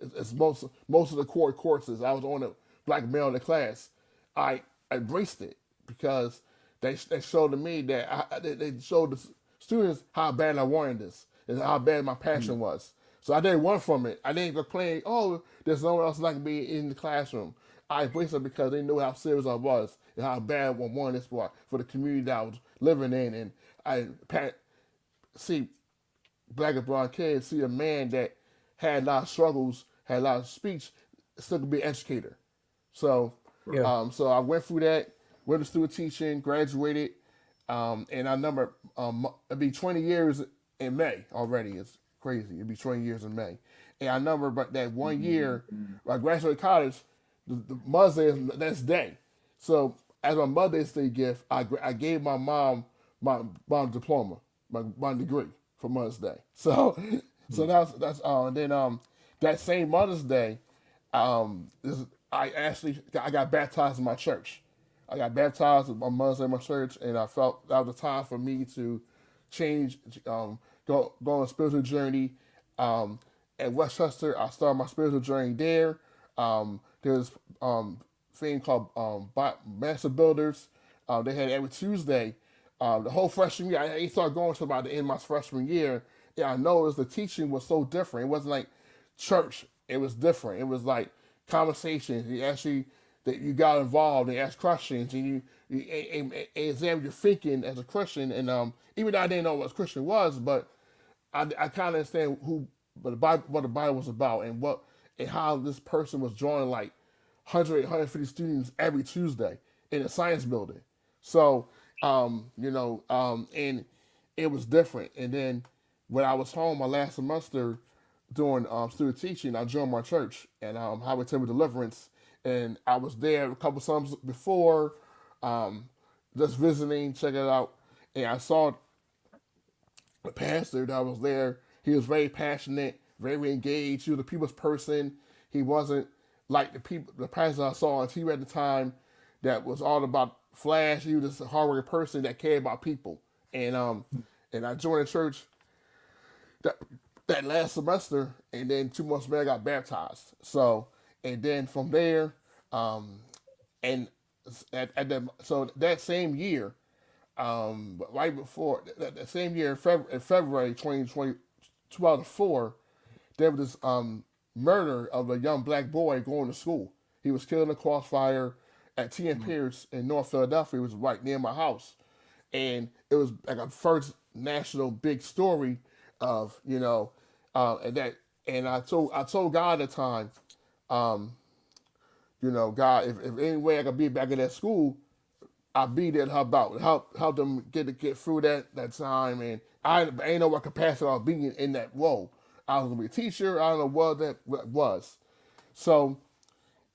Speaker 6: It's most of the core courses I was on the black male in the class. I embraced it because they showed to me that they showed the students how bad I wanted this and how bad my passion was. So I didn't run from it. I didn't complain, oh, there's no one else like me in the classroom. I embraced it because they knew how serious I was and how bad I wanted this for the community that I was living in. And see black and brown kids, see a man that had a lot of struggles, had a lot of speech, still could be an educator. So,
Speaker 5: Yeah.
Speaker 6: so I went through that, went to student teaching, graduated, and I remember it'd be 20 years in May already. It's crazy. It'd be 20 years in May, and I remember but that one year I graduated college, the Mother's Day is the next day. So as my Mother's Day gift, I gave my mom my diploma, my degree for Mother's Day. So so that's and then that same Mother's Day, I got baptized in my church. I got baptized on Mother's Day in my church, and I felt that was the time for me to change, go on a spiritual journey. At Westchester, I started my spiritual journey there. There's thing called Master Builders. They had every Tuesday. The whole freshman year, I started going to about the end of my freshman year. Yeah, I noticed the teaching was so different. It wasn't like church. It was different. It was like conversations. You actually that you got involved and asked questions and you examined your thinking as a Christian. And even though I didn't know what Christian was, but I kind of understand what the Bible was about and how this person was drawing like 150 students every Tuesday in a science building. So, and it was different. And then when I was home my last semester doing student teaching, I joined my church and Highway Temple Deliverance. And I was there a couple summers before, just visiting, checking it out. And I saw the pastor that was there. He was very passionate, very engaged. He was a people's person. He wasn't like the pastor I saw on TV at the time that was all about flash. He was just a hardworking person that cared about people. And I joined the church that last semester, and then 2 months later I got baptized. So, and then from there, and so that same year, right before that same year in February 2020, 2004, there was this murder of a young black boy going to school. He was killed in a crossfire at T.N. Pierce in North Philadelphia. It was right near my house. And it was like a first national big story of, and I told God at the time, God, if any way I could be back in that school, I'll be there to help them get through that time. And I ain't know what capacity I was being in that role. I was gonna be a teacher. I don't know what that was. So,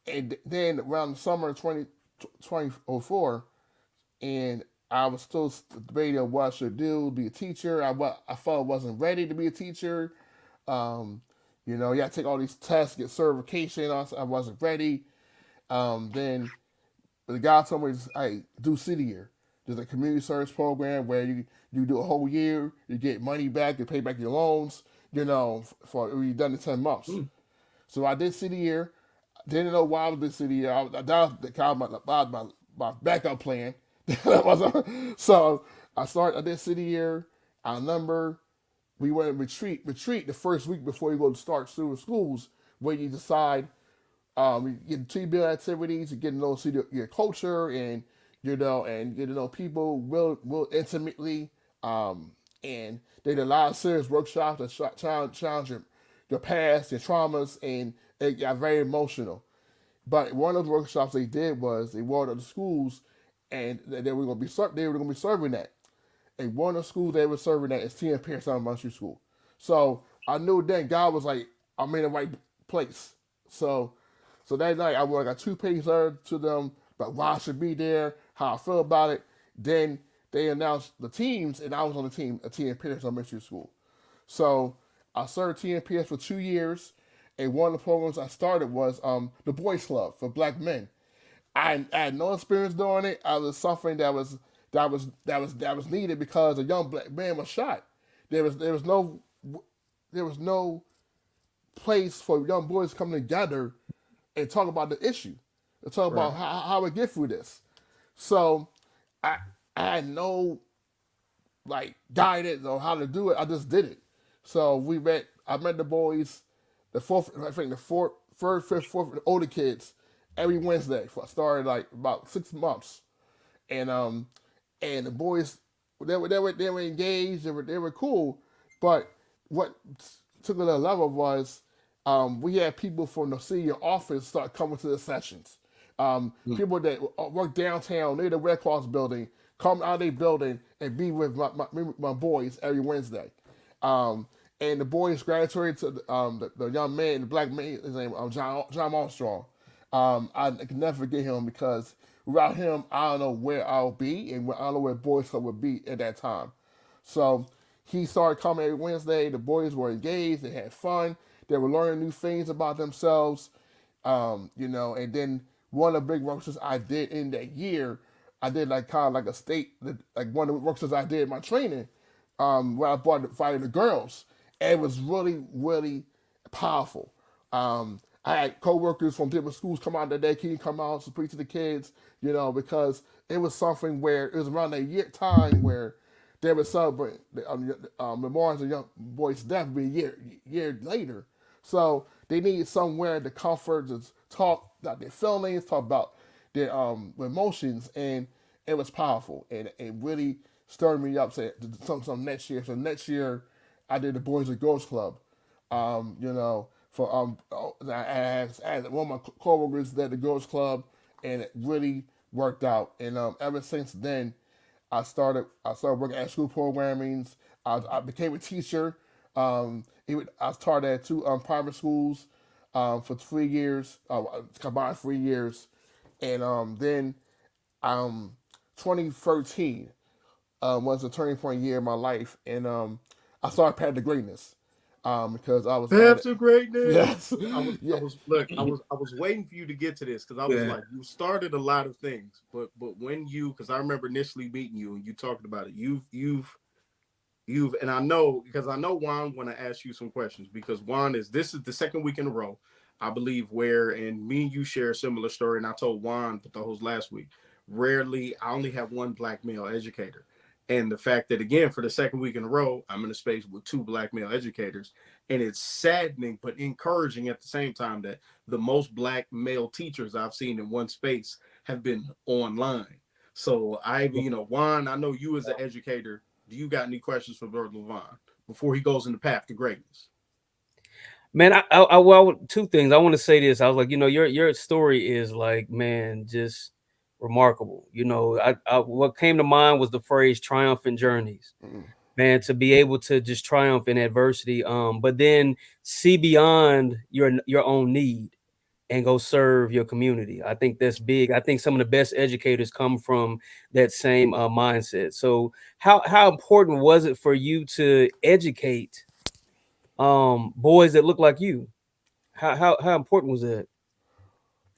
Speaker 6: and then around the summer of 2004, and I was still debating on what I should do, be a teacher. I felt I wasn't ready to be a teacher. You had to take all these tests, get certification. I wasn't ready. Then the guy told me, hey, do city year. There's a community service program where you do a whole year, you get money back, you pay back your loans, for you've done it 10 months. So I did city year. Didn't know why I was doing city year. That was the kind of my backup plan. So I did city year. I remember we went in retreat the first week before you go to start schools, where you decide you get team building activities, you get to know your culture and get to know people real intimately. And they did a lot of serious workshops that challenge your past, your traumas, and it got very emotional. But one of the workshops they did was they went to the schools, and they were going to be serving that. And one of the schools they were serving that is T.N. Pierce Elementary School. So I knew then God was like, I'm in the right place. So that night I got 2 pages letter to them about why I should be there, how I feel about it. Then they announced the teams, and I was on the team at T.N. Pierce Elementary School. So I served T.N. Pierce for 2 years, and one of the programs I started was the Boys Club for Black men. I had no experience doing it. I was suffering that was needed because a young black man was shot. There was no place for young boys coming together and talk about the issue, and talk about how we get through this. So I had no guidance on how to do it. I just did it. So I met the boys, the third, fifth, fourth, older kids every Wednesday. I started about 6 months, and the boys they were engaged. They were cool, but what took it to the level was we had people from the senior office start coming to the sessions. People that work downtown near the Red Cross building come out of their building and be with my boys every Wednesday. And the boys graduated to the young man, the black man, his name John Armstrong. I can never forget him because without him, I don't know where I'll be, and I don't know where Boys Club would be at that time. So he started coming every Wednesday. The boys were engaged. They had fun. They were learning new things about themselves. And then one of the big workshops I did in that year, I did kind of like a state, like one of the workshops I did in my training. where I brought fighting the girls, and it was really really powerful. I had coworkers from different schools come out that day, can you come out to preach to the kids, because it was something where it was around that time where they would celebrate the memorials of young boys' death be a year later. So they needed somewhere to comfort, to talk about their feelings, talk about their emotions, and it was powerful, and it really stirred me up. Say some next year. So next year, I did the Boys and Girls Club. For I had one of my coworkers at the Girls Club, and it really worked out. And ever since then, I started working at school programmings. I became a teacher. I started at two private schools for 3 years, combined 3 years, and then 2013 was a turning point year in my life, and I started Path to Greatness because I was
Speaker 3: Path to Greatness.
Speaker 6: Yes,
Speaker 3: I was waiting for you to get to this because I was like, you started a lot of things, but when because I remember initially meeting you and you talking about it, you've and I know Juan want to ask you some questions because Juan this is the second week in a row, I believe, where and me and you share a similar story, and I told Juan but the host last week. Rarely, I only have one black male educator. And the fact that, again, for the second week in a row, I'm in a space with two black male educators. And it's saddening, but encouraging at the same time that the most black male teachers I've seen in one space have been online. So Juan, I know you as an educator, do you got any questions for Brother Lavon before he goes in the path to greatness?
Speaker 5: Man, well, two things. I want to say this. I was like, your story is like, man, just remarkable. What came to mind was the phrase triumphant journeys. Man, to be able to just triumph in adversity, but then see beyond your own need and go serve your community. I think that's big. I think some of the best educators come from that same mindset. So how important was it for you to educate boys that look like you? How important was that?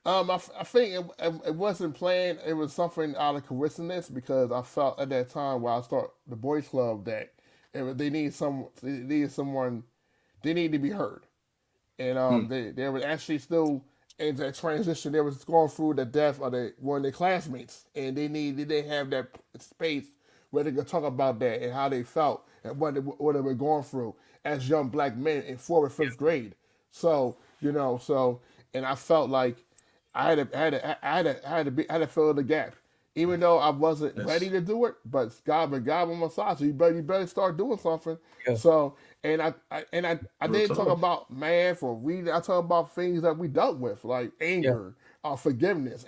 Speaker 6: I think it wasn't planned. It was something out of coincidence because I felt at that time while I started the boys club that they needed someone, they need to be heard, and they were actually still in that transition. They was going through the death of one of their classmates, and they didn't have that space where they could talk about that and how they felt and what they were going through as young black men in 4th and 5th grade. So and I felt like I had to fill the gap, even though I wasn't ready to do it. But God on my side, so you better start doing something.
Speaker 5: Yeah.
Speaker 6: So and I didn't talk about math or reading. I talk about things that we dealt with, like anger, forgiveness,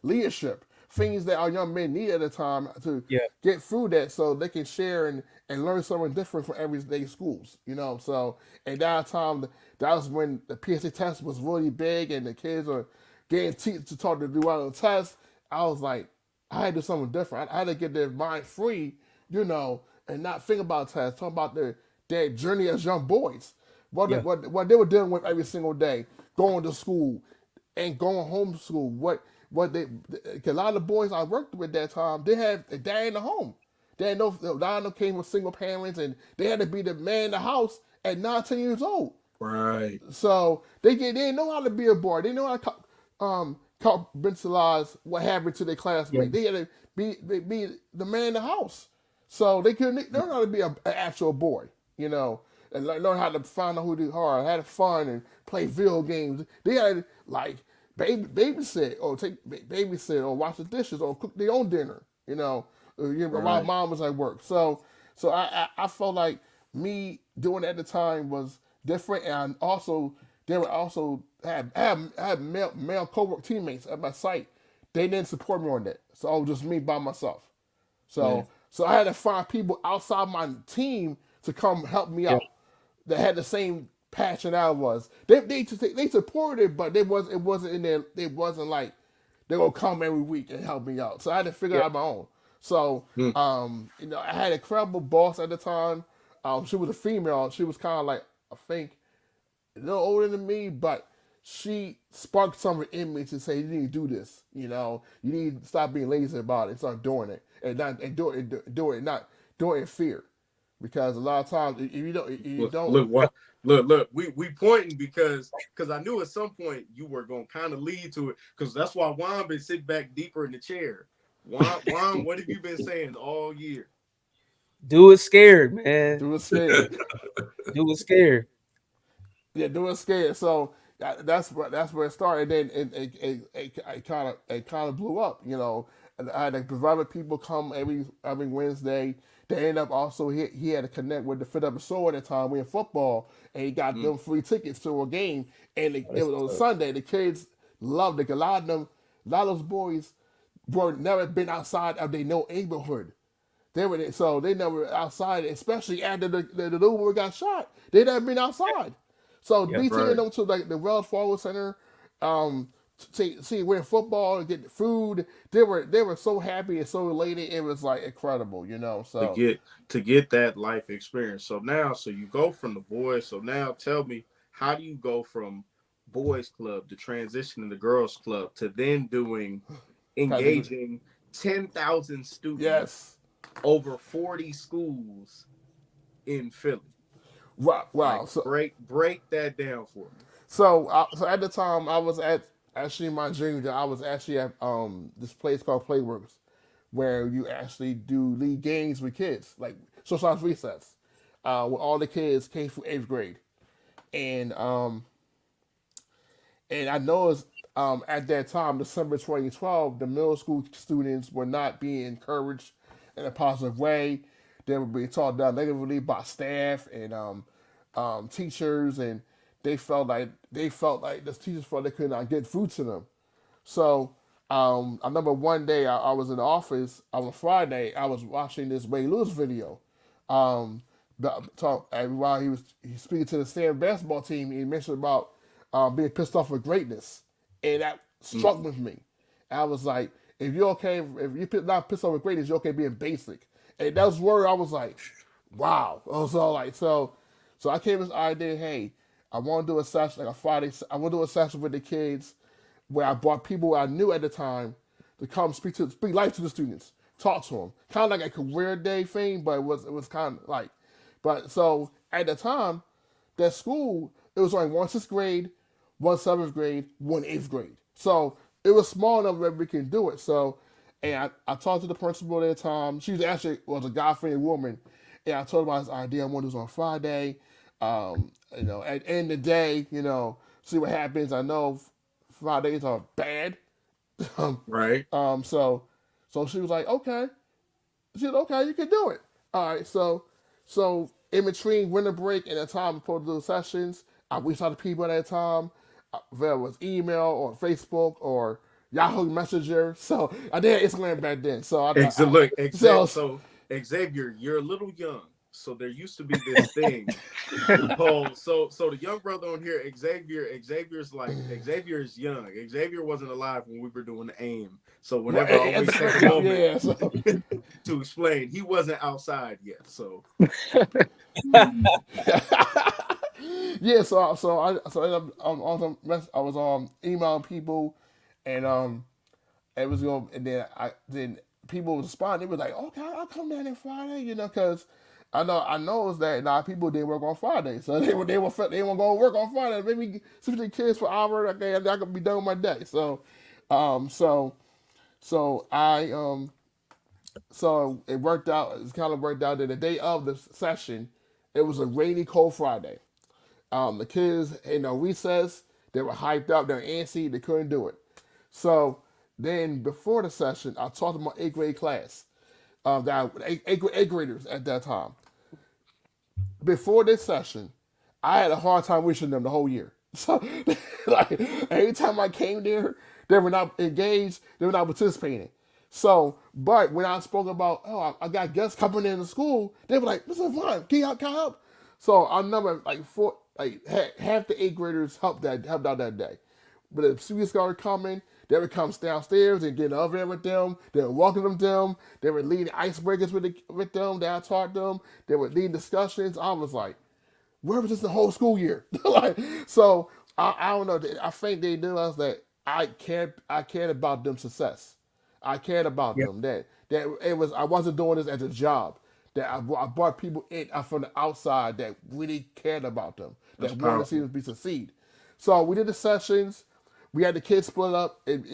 Speaker 6: leadership, things that our young men need at the time to get through that, so they can share and learn something different from everyday schools. So at that time, that was when the PSA test was really big, and the kids are getting to talk to do out the test. I was like, I had to do something different. I had to get their mind free, and not think about tests. Talk about their journey as young boys, what they were dealing with every single day, going to school and going home to school. What they, cause a lot of the boys I worked with that time, they had a dad in the home. They had a lot of them came with single parents, and they had to be the man in the house at 19 years old.
Speaker 3: Right.
Speaker 6: So they didn't know how to be a boy. They know how to compartmentalize what happened to their classmates. They had to be the man in the house. So they couldn't learn how to be an actual boy, and learn how to find out who they are, have fun and play video games. They had to babysit or wash the dishes or cook their own dinner, while mom was at work. So I felt like me doing it at the time was different, and also there were also had male co-work teammates at my site. They didn't support me on that, so I was just me by myself. So I had to find people outside my team to come help me out that had the same passion I was. They supported it, but it wasn't in there. It wasn't like they gonna come every week and help me out. So I had to figure it out my own. So I had a incredible boss at the time. She was a female. She was kind of like, I think, a little older than me, but she sparked something in me to say, you need to do this. You need to stop being lazy about it and start doing it, and not do it not do it in fear. because a lot of times if you
Speaker 3: Look,
Speaker 6: don't
Speaker 3: look, what, look. We pointing because I knew at some point you were gonna kind of lead to it, because that's why Juan been sitting back deeper in the chair. Juan, what have you been saying all year?
Speaker 5: Do it scared, man.
Speaker 6: do it scared.
Speaker 5: Do it scared.
Speaker 6: Yeah, doing scared. So that's where it started. And then it kind of blew up. And I had private people come every Wednesday. They end up also he had to connect with the Fit Up and Soul at the time. We in football, and he got them free tickets to a game. And it was on Sunday. The kids loved it. A lot of those boys were never been outside of their neighborhood. They never outside, especially after the Uber got shot. They never been outside. So
Speaker 5: Yeah,
Speaker 6: me taking
Speaker 3: right.
Speaker 6: them to like the Wells Fargo Center, see where football and get the food. They were so happy and so elated. It was like incredible.
Speaker 3: to
Speaker 6: So
Speaker 3: get to get that life experience. So you go from the boys. So now tell me, how do you go from boys club to transitioning to girls club to then doing engaging 10,000 students
Speaker 6: yes,
Speaker 3: over 40 schools in Philly?
Speaker 6: wow.
Speaker 3: Like,
Speaker 6: So
Speaker 3: break that down for me.
Speaker 6: so at the time I was at actually my junior year. I was actually at this place called Playworks, where you actually do lead games with kids, like socialized recess, with all the kids K through eighth grade, and I noticed at that time, December 2012, the middle school students were not being encouraged in a positive way. They were being taught down negatively by staff and teachers, and they felt like the teachers felt they could not get food to them. So I remember one day I was in the office on a Friday. I was watching this Ray Lewis video. While he speaking to the same basketball team, he mentioned about being pissed off with greatness, and that struck with me. I was like, if you're okay, if you're not pissed off with greatness, you're okay being basic. And that was where I was like, wow. I was all like, so I came with this idea, hey, I want to do a session like a Friday. I want to do a session with the kids where I brought people I knew at the time to come speak life to the students, talk to them, kind of like a career day thing, but it was kind of like, but so at the time, that school it was only one sixth grade, one seventh grade, one eighth grade, so it was small enough that we can do it. So, and I talked to the principal at the time. She was a God-fearing woman, and I told her about this idea. I want to do this on Friday. At the end of the day, see what happens. I know Fridays are bad.
Speaker 3: Right.
Speaker 6: So she was like, okay. She said, okay, you can do it. All right. So in between winter break and the time before the sessions, I reached out to people at that time. There was email or Facebook or Yahoo Messenger. So I did Instagram back then. So
Speaker 3: Look,
Speaker 6: so
Speaker 3: so Xavier, you're a little young. So there used to be this thing called so the young brother on here, Xavier's young. Xavier wasn't alive when we were doing the AIM. So whenever I always take a moment to explain, he wasn't outside yet. So
Speaker 6: yeah, I was emailing people, and it was going, and then people responded. They were like, "Okay, I'll come down on Friday," because I know is that a lot of people didn't work on Friday, so they were going to work on Friday. Maybe 60 kids for an hour. Okay, I could be done with my day. So it worked out. It kind of worked out that the day of the session, it was a rainy, cold Friday. The kids in recess, they were hyped up, they were antsy, they couldn't do it. So then before the session, I talked to my eighth grade class, eighth graders at that time. Before this session, I had a hard time wishing them the whole year. So like every time I came there, they were not engaged, they were not participating. So, but when I spoke about, I got guests coming in the school, they were like, "Mr. Vaughn, can I help?" So I remember half the eighth graders helped out that day. But if students started coming, they would come downstairs and get in the oven with them. They would welcome them. They would lead icebreakers with them. That I taught them. They would lead discussions. I was like, where was this the whole school year? So I don't know. I think they realized that I cared about them success. I cared about them. That it was I wasn't doing this as a job. that I brought people in from the outside that really cared about them, that
Speaker 3: That's
Speaker 6: wanted to see them be succeed. So we did the sessions. We had the kids split up and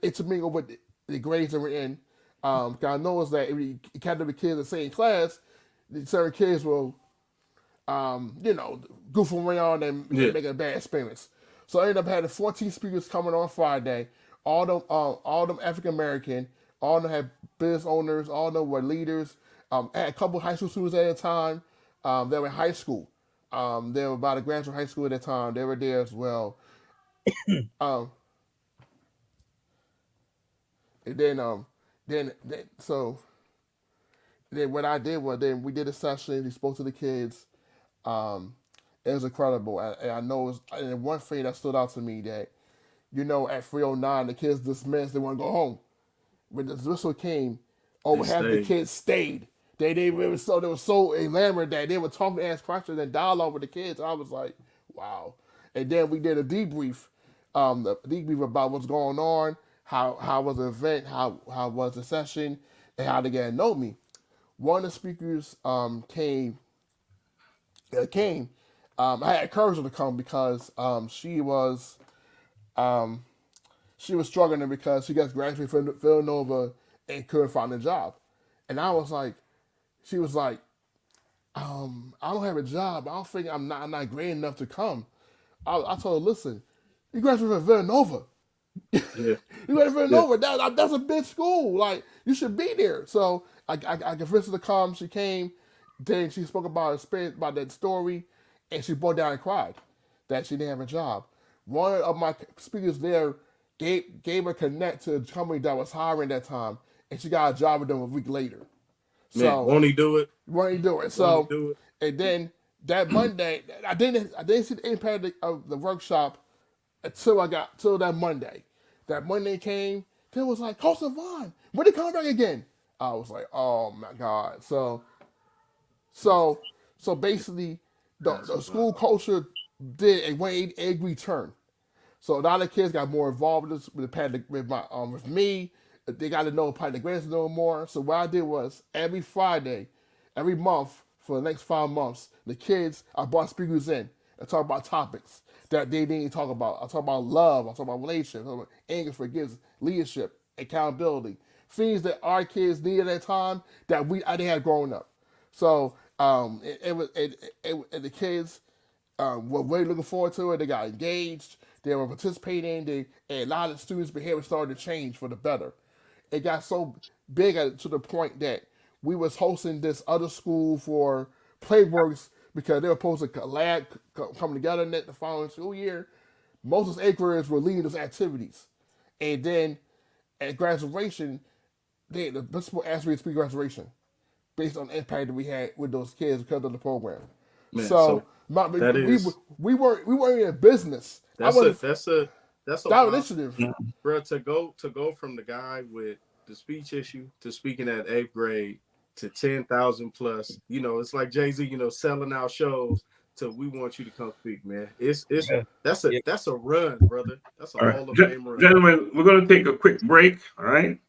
Speaker 6: intermingle with the grades that we're in. I noticed that if you kept the kids in the same class, certain kids will, goofing around and making a bad experience. So I ended up having 14 speakers coming on Friday. All them African American, all of them had business owners, all of them were leaders. I had a couple high school students at the time. They were in high school. They were about to graduate high school at the time. They were there as well. And then what I did was then we did a session. We spoke to the kids. It was incredible. And I know and one thing that stood out to me that, at 3:09 the kids dismissed. They want to go home. When the whistle came, over half the kids stayed. They were so enamored that they were talking, ask questions, and dialogue with the kids. I was like, wow. And then we did a debrief, about what's going on, how was the event, how was the session, and how they got to know me. One of the speakers came. I had encouraged her to come because she was struggling because she got graduated from Villanova and couldn't find a job. And I was like, she was like, I don't have a job. I don't think I'm not great enough to come. I told her, listen, you graduated from Villanova.
Speaker 3: Yeah.
Speaker 6: You graduated from Villanova. That's a big school. Like, you should be there. So I convinced her to come. She came. Then she spoke about her experience, about that story, and she broke down and cried that she didn't have a job. One of my speakers there gave her connect to a company that was hiring that time, and she got a job with them a week later. So
Speaker 3: man, won't he do it?
Speaker 6: Won't he do it? So and then that Monday, I didn't see the impact of the workshop until that Monday. That Monday came, then it was like, Coach Lavon, when they come back again? I was like, oh my God. So basically, the school culture did a 180 turn. So a lot of kids got more involved with me. They got to know probably the grades a little more. So what I did was every Friday, every month for the next 5 months, I brought speakers in and talk about topics that they didn't talk about. I talk about love. I talk about relationships, I talk about anger, forgiveness, leadership, accountability, things that our kids needed at that time that I didn't have growing up. So the kids were really looking forward to it. They got engaged. They were participating. And a lot of the students' behavior started to change for the better. It got so big to the point that we was hosting this other school for playworks because they were supposed to come together the following school year. Most of the 8th graders were leading those activities. And then at graduation, the principal asked me to speak graduation based on the impact that we had with those kids because of the program.
Speaker 3: Man,
Speaker 6: we weren't in business.
Speaker 3: That's a
Speaker 6: initiative,
Speaker 3: bro. To go from the guy with the speech issue to speaking at 8th grade to 10,000 plus. It's like Jay-Z, selling out shows. To we want you to come speak, man. That's a run, brother. That's a Hall of Fame run.
Speaker 2: Gentlemen, we're gonna take a quick break. All right.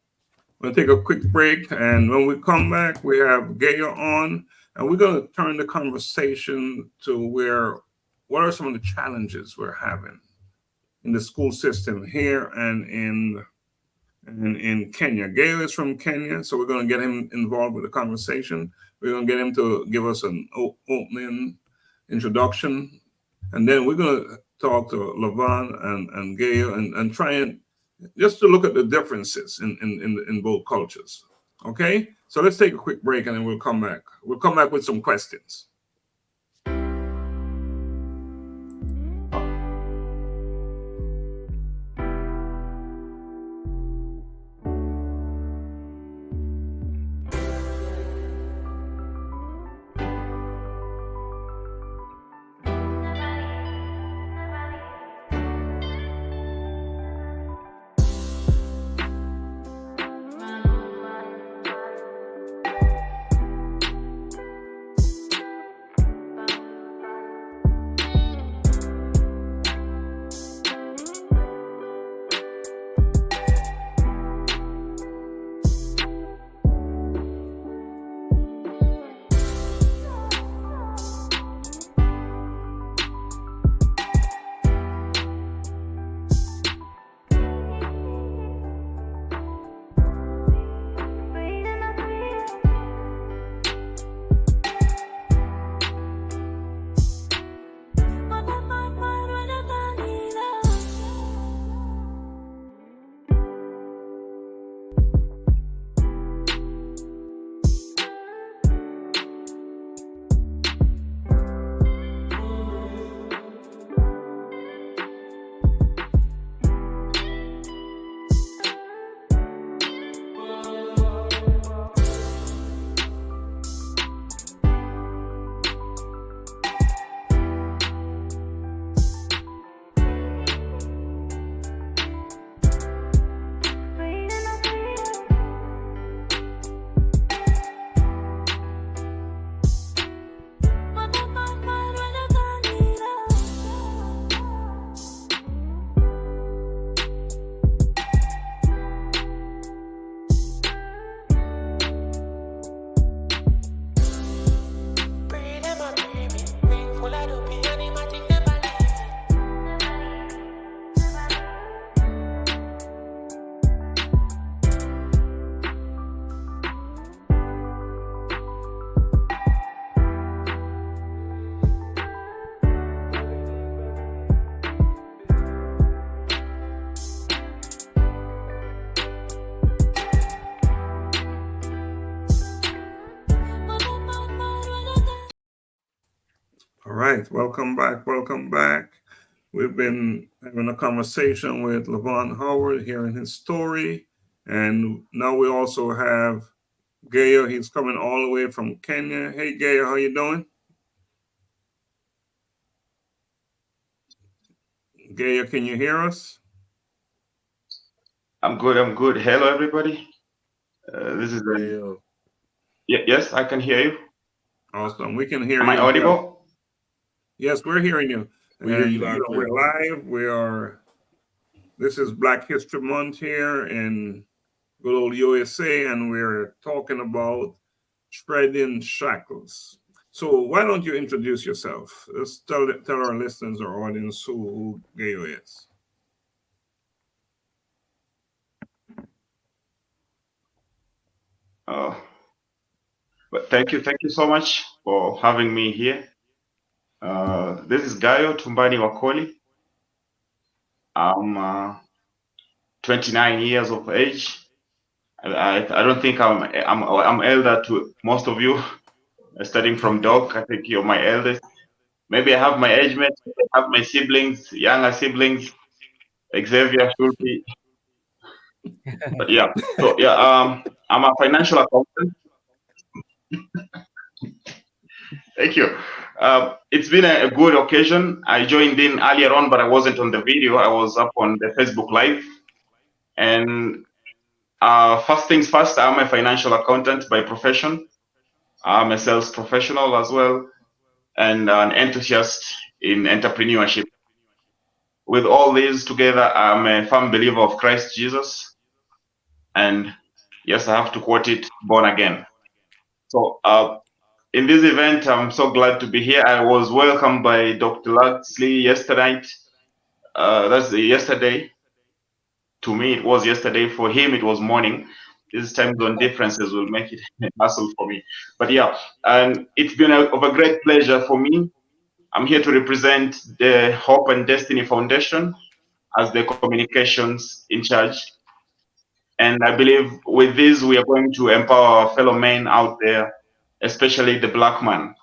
Speaker 2: We're going to take a quick break, and when we come back, we have Gayo on, and we're going to turn the conversation to what are some of the challenges we're having in the school system here and in Kenya. Gayo is from Kenya, so we're going to get him involved with the conversation. We're going to get him to give us an opening introduction, and then we're going to talk to Lavon and Gayo and try and just to look at the differences in both cultures. Okay, so let's take a quick break and then we'll come back. We'll come back with some questions. right, welcome back. Welcome back. We've been having a conversation with Lavon Howard, hearing his story, and now we also have Gayo. He's coming all the way from Kenya. Hey, Gayo, how you doing? Gayo, can you hear us?
Speaker 7: I'm good. I'm good. Hello, everybody. This is yes, I can hear you.
Speaker 2: Awesome. We can hear
Speaker 7: Am I
Speaker 2: you well.
Speaker 7: audible?
Speaker 2: Yes, we're hearing you.
Speaker 3: We hear you
Speaker 2: And
Speaker 3: loud and clear.
Speaker 2: we're live. We are. This is Black History Month here in good old USA, and we're talking about shredding shackles. So why don't you introduce yourself? Let's tell our listeners or audience who Gayo is.
Speaker 7: But thank you so much for having me here. This is Gayo Wakoli. I'm 29 years of age. I don't think I'm elder to most of you. Starting from Doc, I think you're my eldest. Maybe I have my age mates, I have my siblings, younger siblings. Xavier should be. But yeah, so yeah, I'm a financial accountant. Thank you. It's been a good occasion. I joined in earlier on, but I wasn't on the video. I was up on the Facebook Live. And first things first, I'm a financial accountant by profession. I'm a sales professional as well, and an enthusiast in entrepreneurship. With all these together, I'm a firm believer of Christ Jesus. And yes, I have to quote it, born again. So in this event, I'm so glad to be here. I was welcomed by Dr. Laxley yesterday. That's yesterday. To me, it was yesterday. For him, it was morning. These time zone differences will make it a hassle for me. But yeah, and it's been of a great pleasure for me. I'm here to represent the Hope and Destiny Foundation as the communications in charge. And I believe with this, we are going to empower our fellow men out there, especially the black man.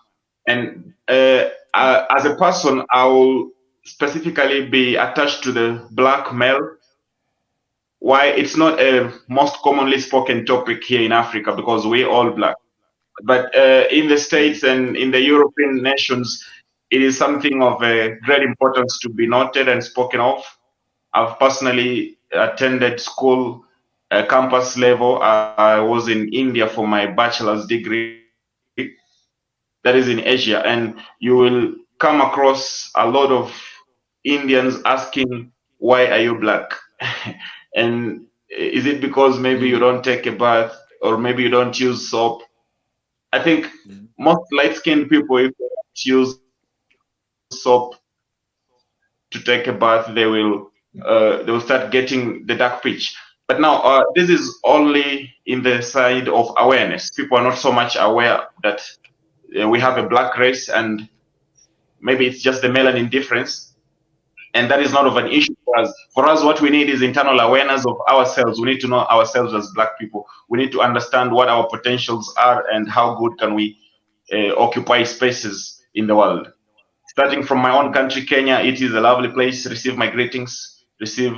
Speaker 7: And as a person, I will specifically be attached to the black male. Why it's not a most commonly spoken topic here in Africa because we're all black. But in the States and in the European nations, it is something of a great importance to be noted and spoken of. I've personally attended school campus level. I was in India for my bachelor's degree. That is in Asia, and you will come across a lot of Indians asking, "Why are you black?" And is it because maybe you don't take a bath or maybe you don't use soap? I think most light-skinned people, if they don't use soap to take a bath, they will start getting the dark pitch. But now this is only in the side of awareness. People are not so much aware that we have a black race, and maybe it's just the melanin difference, and that is not of an issue for us. For us, what we need is internal awareness of ourselves. We need to know ourselves as black people. We need to understand what our potentials are and how good can we occupy spaces in the world. Starting from my own country, Kenya, it is a lovely place. Receive my greetings. Receive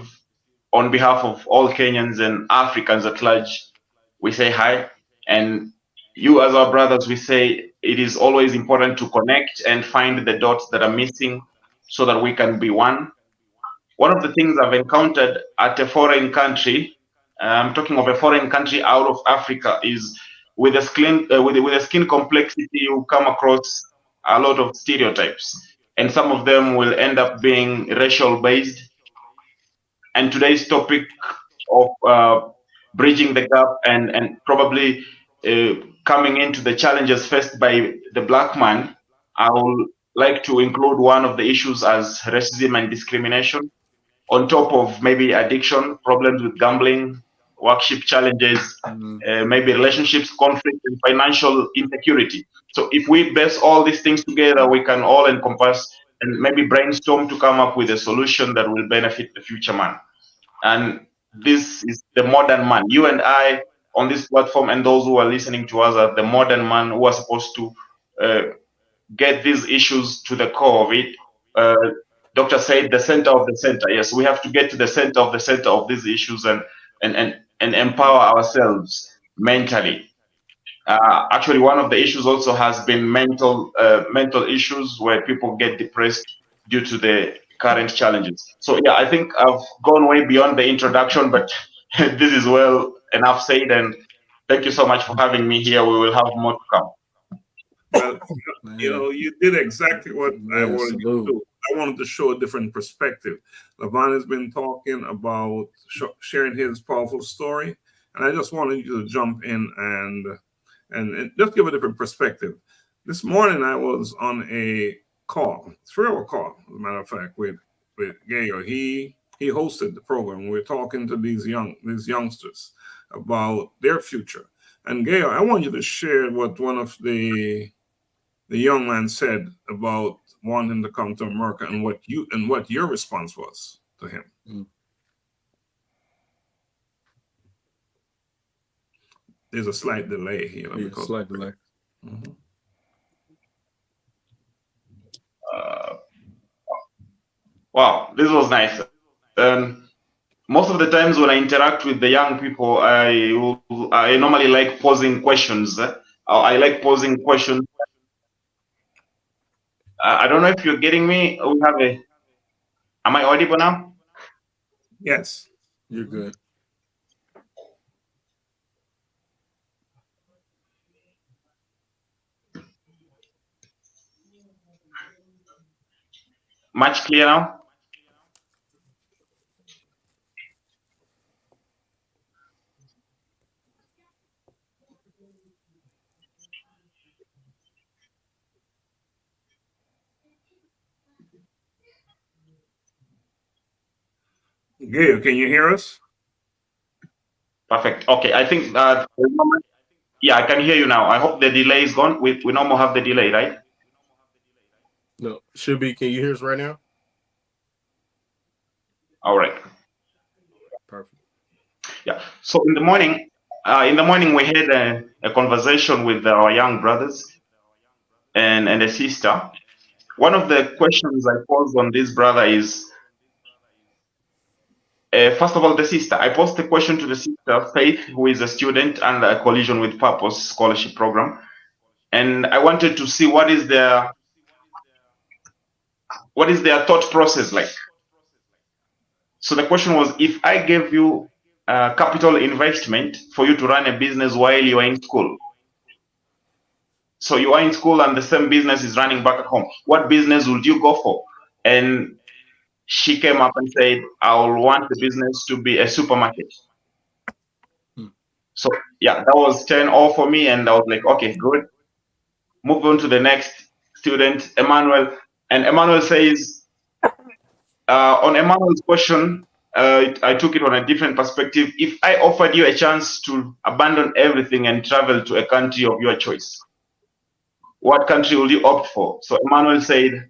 Speaker 7: on behalf of all Kenyans and Africans at large. We say hi. And you as our brothers, we say it is always important to connect and find the dots that are missing so that we can be one. One of the things I've encountered at a foreign country, I'm talking of a foreign country out of Africa, is with a skin complexity, you come across a lot of stereotypes, and some of them will end up being racial based. And today's topic of bridging the gap and probably coming into the challenges faced by the black man, I would like to include one of the issues as racism and discrimination, on top of maybe addiction, problems with gambling, workship challenges, maybe relationships, conflict, and financial insecurity. So if we base all these things together, we can all encompass and maybe brainstorm to come up with a solution that will benefit the future man. And this is the modern man. You and I on this platform and those who are listening to us are the modern man who are supposed to get these issues to the core of it. Doctor said the center of the center. Yes, we have to get to the center of these issues and empower ourselves mentally. Actually, one of the issues also has been mental issues where people get depressed due to the current challenges. So yeah, I think I've gone way beyond the introduction, but this is well enough said. And thank you so much for having me here. We will have more to come.
Speaker 2: Well, you did exactly what I wanted you to do. I wanted to show a different perspective. Lavon has been talking about sharing his powerful story, and I just wanted you to jump in and just give a different perspective. This morning I was on a call, 3-hour call, as a matter of fact, with Gayo. He hosted the program. We were talking to these youngsters about their future. And Gayo, I want you to share what one of the young man said about wanting to come to America and what your response was to him. There's a slight delay here.
Speaker 3: Slight delay.
Speaker 7: Wow, this was nice. Most of the times when I interact with the young people, I normally like posing questions. I like posing questions. I don't know if you're getting me. Am I audible now?
Speaker 2: Yes.
Speaker 3: You're good.
Speaker 7: Much clearer now?
Speaker 2: Gail, can you hear us?
Speaker 7: Perfect. Okay, I think yeah, I can hear you now. I hope the delay is gone. We no more have the delay, right?
Speaker 3: No, should be. Can you hear us right now?
Speaker 7: All right.
Speaker 3: Perfect.
Speaker 7: Yeah. So in the morning we had a conversation with our young brothers and a sister. One of the questions I posed on this brother is, first of all, the sister. I posed the question to the sister, Faith, who is a student under a Collision with Purpose scholarship program, and I wanted to see what is their thought process like. So the question was, if I gave you capital investment for you to run a business while you are in school, so you are in school and the same business is running back at home, what business would you go for? And she came up and said, I will want the business to be a supermarket. So yeah, that was 10-all for me, and I was like, okay, good. Move on to the next student, Emmanuel. And Emmanuel says, on Emmanuel's question, I took it on a different perspective. If I offered you a chance to abandon everything and travel to a country of your choice, what country will you opt for? So Emmanuel said,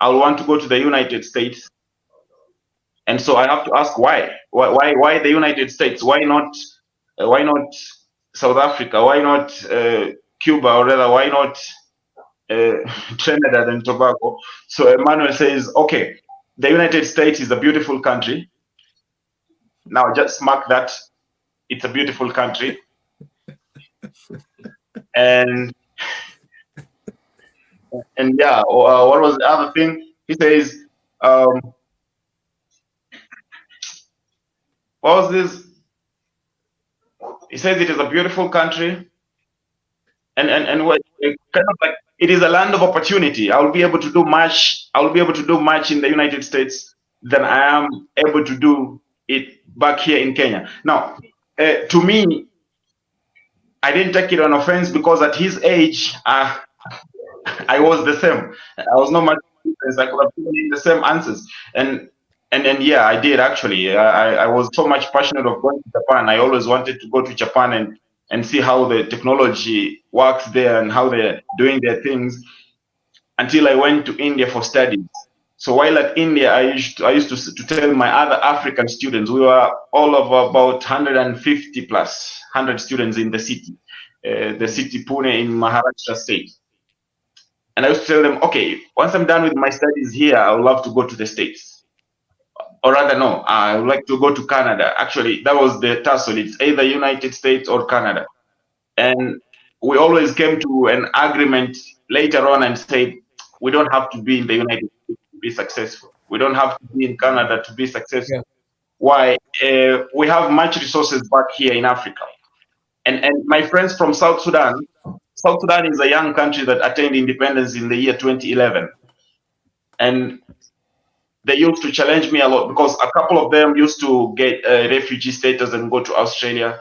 Speaker 7: I'll want to go to the United States. And so I have to ask why? Why the United States? Why not South Africa? Why not Cuba, or rather, why not Trinidad and Tobago? So Emmanuel says, okay, the United States is a beautiful country. Now just mark that it's a beautiful country. And yeah, what was the other thing? He says, what was this? He says it is a beautiful country, and what kind of like it is a land of opportunity. I will be able to do much. I will be able to do much in the United States than I am able to do it back here in Kenya. Now, to me, I didn't take it on offense because at his age, I was the same. I was not much difference. I could have given the same answers, and then yeah, I did actually. I was so much passionate of going to Japan. I always wanted to go to Japan and see how the technology works there and how they're doing their things, until I went to India for studies. So while at India, I used to tell my other African students, we were all of about 150 plus 100 students in the city Pune in Maharashtra state. And I used to tell them, okay, once I'm done with my studies here, I would love to go to the States. Or rather, no, I would like to go to Canada. Actually, that was the tussle. It's either United States or Canada. And we always came to an agreement later on and said, we don't have to be in the United States to be successful. We don't have to be in Canada to be successful.
Speaker 5: Yeah.
Speaker 7: Why? We have much resources back here in Africa. And my friends from South Sudan is a young country that attained independence in the year 2011. And they used to challenge me a lot because a couple of them used to get refugee status and go to Australia.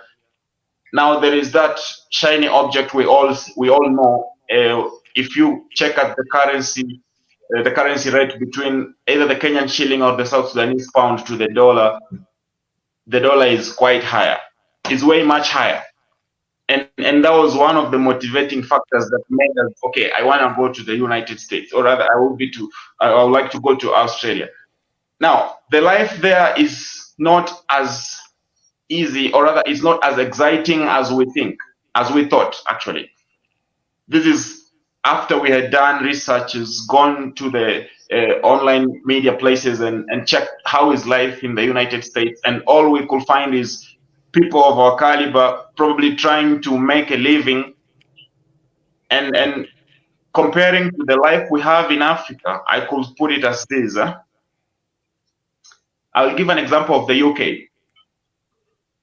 Speaker 7: Now there is that shiny object we all know. If you check at the currency rate between either the Kenyan shilling or the South Sudanese pound to the dollar is quite higher. It's way much higher. And that was one of the motivating factors that made us, okay, I want to go to the United States, or rather I would like to go to Australia. Now, the life there is not as easy, or rather it's not as exciting as we thought, actually. This is after we had done researches, gone to the online media places and checked how is life in the United States, and all we could find is people of our caliber probably trying to make a living, and comparing to the life we have in Africa, I could put it as this. I'll give an example of the UK.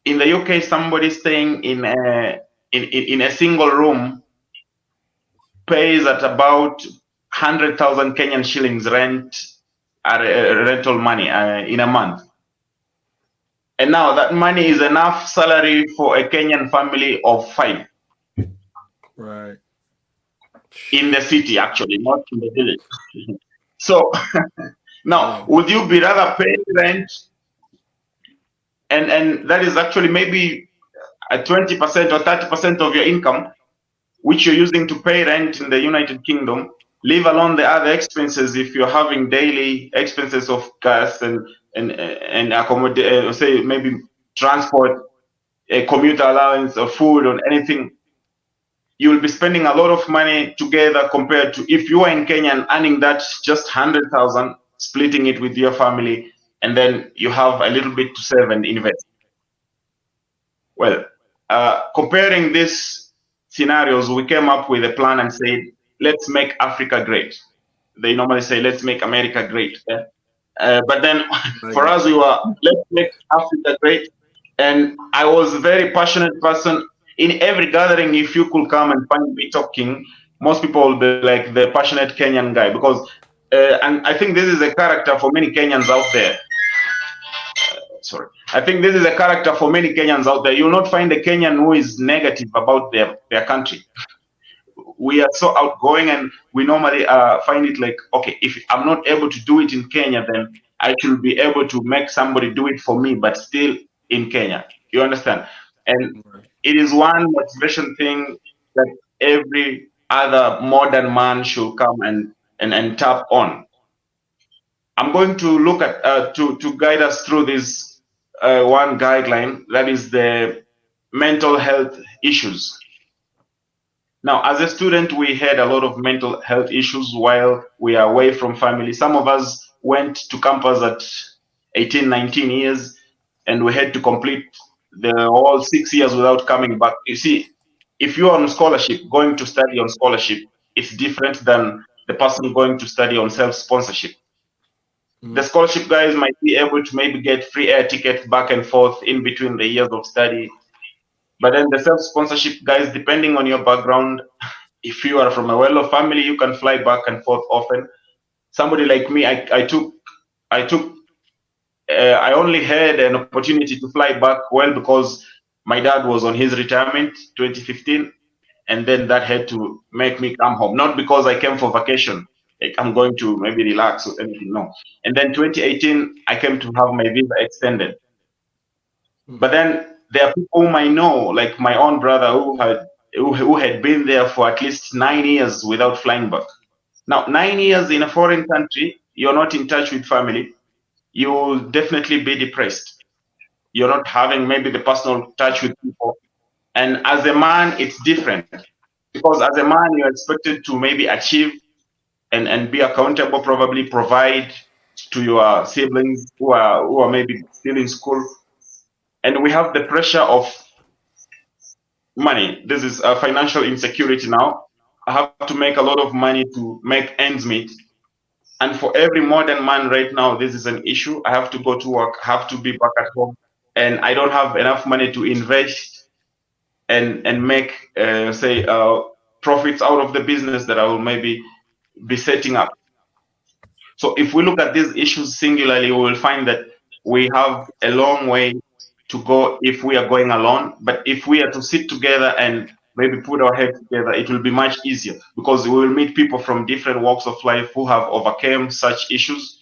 Speaker 7: In the UK, somebody staying in a single room pays at about 100,000 Kenyan shillings rental money in a month. And now that money is enough salary for a Kenyan family of 5.
Speaker 3: Right.
Speaker 7: In the city, actually, not in the village. So now, would you be rather pay rent? And that is actually maybe a 20% or 30% of your income, which you're using to pay rent in the United Kingdom, leave alone the other expenses if you're having daily expenses of gas and accommodate, say maybe transport, a commuter allowance or food or anything. You will be spending a lot of money together compared to if you are in Kenya and earning that just 100,000, splitting it with your family, and then you have a little bit to save and invest. Well, comparing these scenarios, we came up with a plan and said, let's make Africa great. They normally say, let's make America great. But then for us, we were, let's make Africa great. And I was a very passionate person. In every gathering, if you could come and find me talking, most people will be like the passionate Kenyan guy, because, and I think this is a character for many Kenyans out there. Sorry. I think this is a character for many Kenyans out there. You'll not find a Kenyan who is negative about their country. We are so outgoing, and we normally find it like, okay, if I'm not able to do it in Kenya, then I should be able to make somebody do it for me, but still in Kenya. You understand? And it is one motivation thing that every other modern man should come and tap on. I'm going to look at to guide us through this one guideline, that is the mental health issues. Now, as a student, we had a lot of mental health issues while we are away from family. Some of us went to campus at 18, 19 years, and we had to complete the whole 6 years without coming back. You see, if you're on scholarship, going to study on scholarship, it's different than the person going to study on self-sponsorship. The scholarship guys might be able to maybe get free air tickets back and forth in between the years of study. But then the self-sponsorship guys, depending on your background, if you are from a well-off family, you can fly back and forth often. Somebody like me, I only had an opportunity to fly back because my dad was on his retirement 2015, and then that had to make me come home. Not because I came for vacation, like I'm going to maybe relax or anything, no. And then 2018, I came to have my visa extended. But then there are people whom I know, like my own brother who had been there for at least 9 years without flying back. Now, 9 years in a foreign country, you're not in touch with family, you'll definitely be depressed. You're not having maybe the personal touch with people. And as a man, it's different, because as a man, you're expected to maybe achieve and be accountable, probably provide to your siblings who are maybe still in school. And we have the pressure of money. This is a financial insecurity now. I have to make a lot of money to make ends meet. And for every modern man right now, this is an issue. I have to go to work, have to be back at home, and I don't have enough money to invest and make say profits out of the business that I will maybe be setting up. So if we look at these issues singularly, we will find that we have a long way to go if we are going alone. But if we are to sit together and maybe put our heads together, it will be much easier, because we will meet people from different walks of life who have overcome such issues.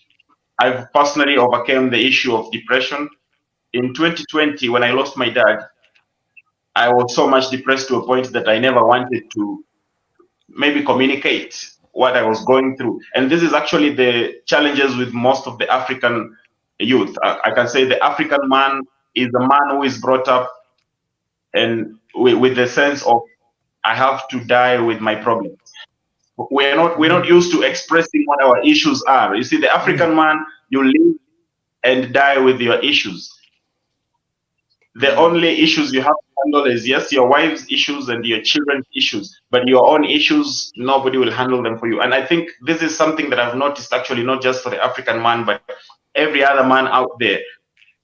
Speaker 7: I've personally overcome the issue of depression. In 2020, when I lost my dad, I was so much depressed to a point that I never wanted to maybe communicate what I was going through. And this is actually the challenges with most of the African youth. I can say the African man is a man who is brought up and with the sense of, I have to die with my problems. We're not used to expressing what our issues are. You see, the African man, you live and die with your issues. The only issues you have to handle is, yes, your wife's issues and your children's issues, but your own issues, nobody will handle them for you. And I think this is something that I've noticed, actually, not just for the African man, but every other man out there.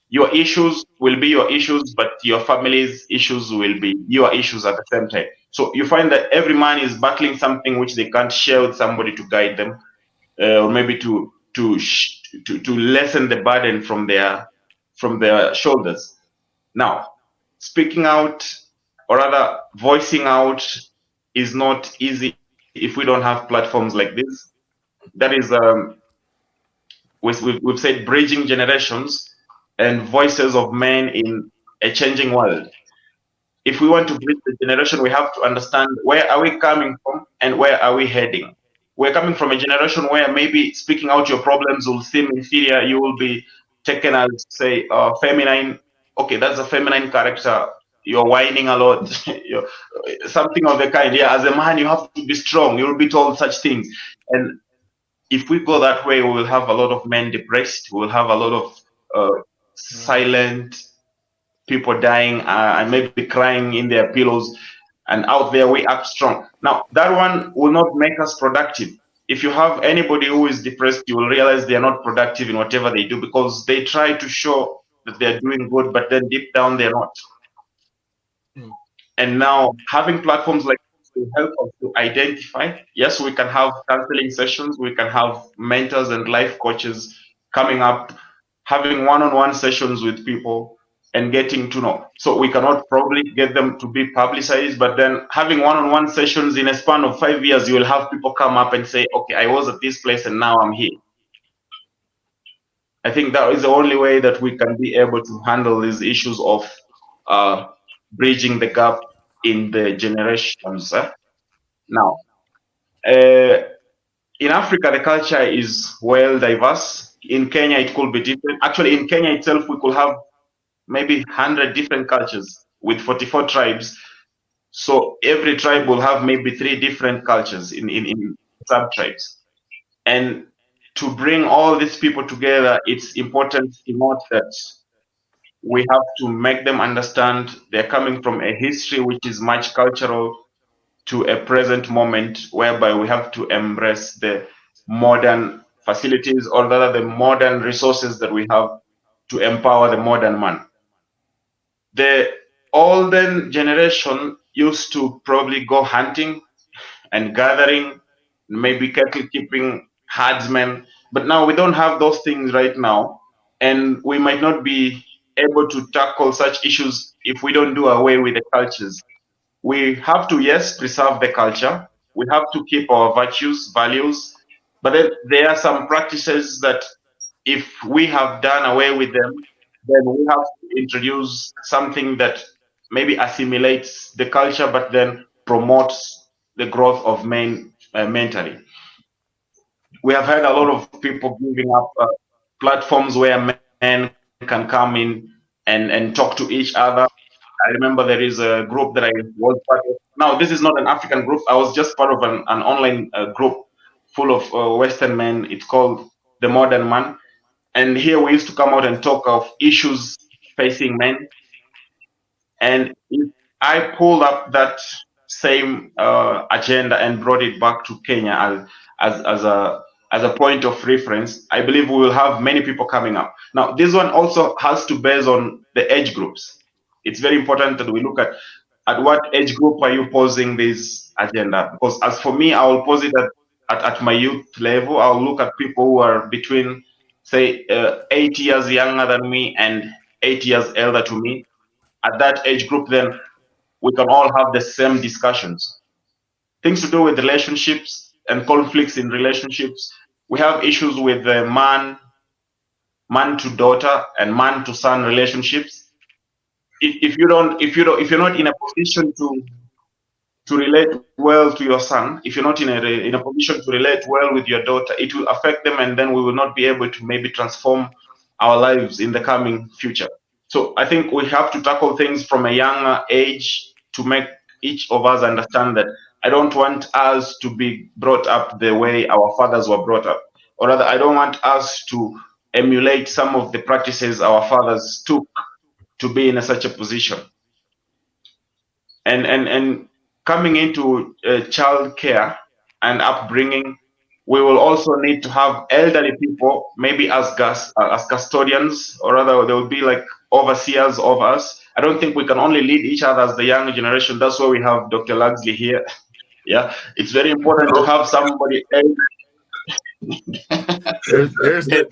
Speaker 7: Your issues will be your issues, but your family's issues will be your issues at the same time. So you find that every man is battling something which they can't share with somebody to guide them, or maybe to lessen the burden from their shoulders. Now, speaking out, or rather voicing out, is not easy if we don't have platforms like this. That is, we've said, bridging generations and voices of men in a changing world. If we want to bridge the generation, we have to understand, where are we coming from and where are we heading? We're coming from a generation where maybe speaking out your problems will seem inferior. You will be taken as, say, feminine. Okay, that's a feminine character. You're whining a lot. Something of the kind. Yeah, as a man, you have to be strong. You will be told such things. And if we go that way, we will have a lot of men depressed. We will have a lot of silent people dying and maybe crying in their pillows. And out there, we act strong. Now, that one will not make us productive. If you have anybody who is depressed, you will realize they are not productive in whatever they do, because they try to show that they're doing good, but then deep down, they're not. And now, having platforms like this will help us to identify. Yes, we can have counseling sessions, we can have mentors and life coaches coming up, having one-on-one sessions with people and getting to know. So we cannot probably get them to be publicized, but then having one-on-one sessions in a span of 5 years, you will have people come up and say, okay, I was at this place and now I'm here. I think that is the only way that we can be able to handle these issues of bridging the gap in the generations. Now, in Africa, the culture is well diverse. In Kenya, it could be different. Actually, in Kenya itself, we could have maybe 100 different cultures with 44 tribes. So every tribe will have maybe 3 different cultures in sub-tribes. And to bring all these people together, it's important to note that we have to make them understand they're coming from a history which is much cultural to a present moment, whereby we have to embrace the modern facilities, or rather the modern resources that we have to empower the modern man. The olden generation used to probably go hunting and gathering, maybe cattle keeping, herdsmen, but now we don't have those things right now, and we might not be able to tackle such issues if we don't do away with the cultures. We have to, yes, preserve the culture. We have to keep our virtues, values, but then there are some practices that if we have done away with them, then we have to introduce something that maybe assimilates the culture, but then promotes the growth of men mentally. We have had a lot of people giving up platforms where men can come in and talk to each other. I remember there is a group that I was part of. Now, this is not an African group. I was just part of an online group full of Western men. It's called The Modern Man. And here we used to come out and talk of issues facing men. And if I pulled up that same agenda and brought it back to Kenya as a point of reference, I believe we will have many people coming up. Now, this one also has to base on the age groups. It's very important that we look at what age group are you posing this agenda? Because as for me, I will pose it at my youth level. I'll look at people who are between, say, 8 years younger than me and 8 years elder to me. At that age group, then we can all have the same discussions. Things to do with relationships and conflicts in relationships. We have issues with the man to daughter and man to son relationships. If you're not in a position to relate well to your son, if you're not in a position to relate well with your daughter, it will affect them, and then we will not be able to maybe transform our lives in the coming future. So I think we have to tackle things from a younger age to make each of us understand that I don't want us to be brought up the way our fathers were brought up, or rather, I don't want us to emulate some of the practices our fathers took to be in such a position. And coming into child care and upbringing, we will also need to have elderly people, maybe as custodians, or rather, they will be like overseers of us. I don't think we can only lead each other as the younger generation. That's why we have Dr. Laxley here. Yeah, it's very important to have somebody else.
Speaker 3: There's
Speaker 2: That's a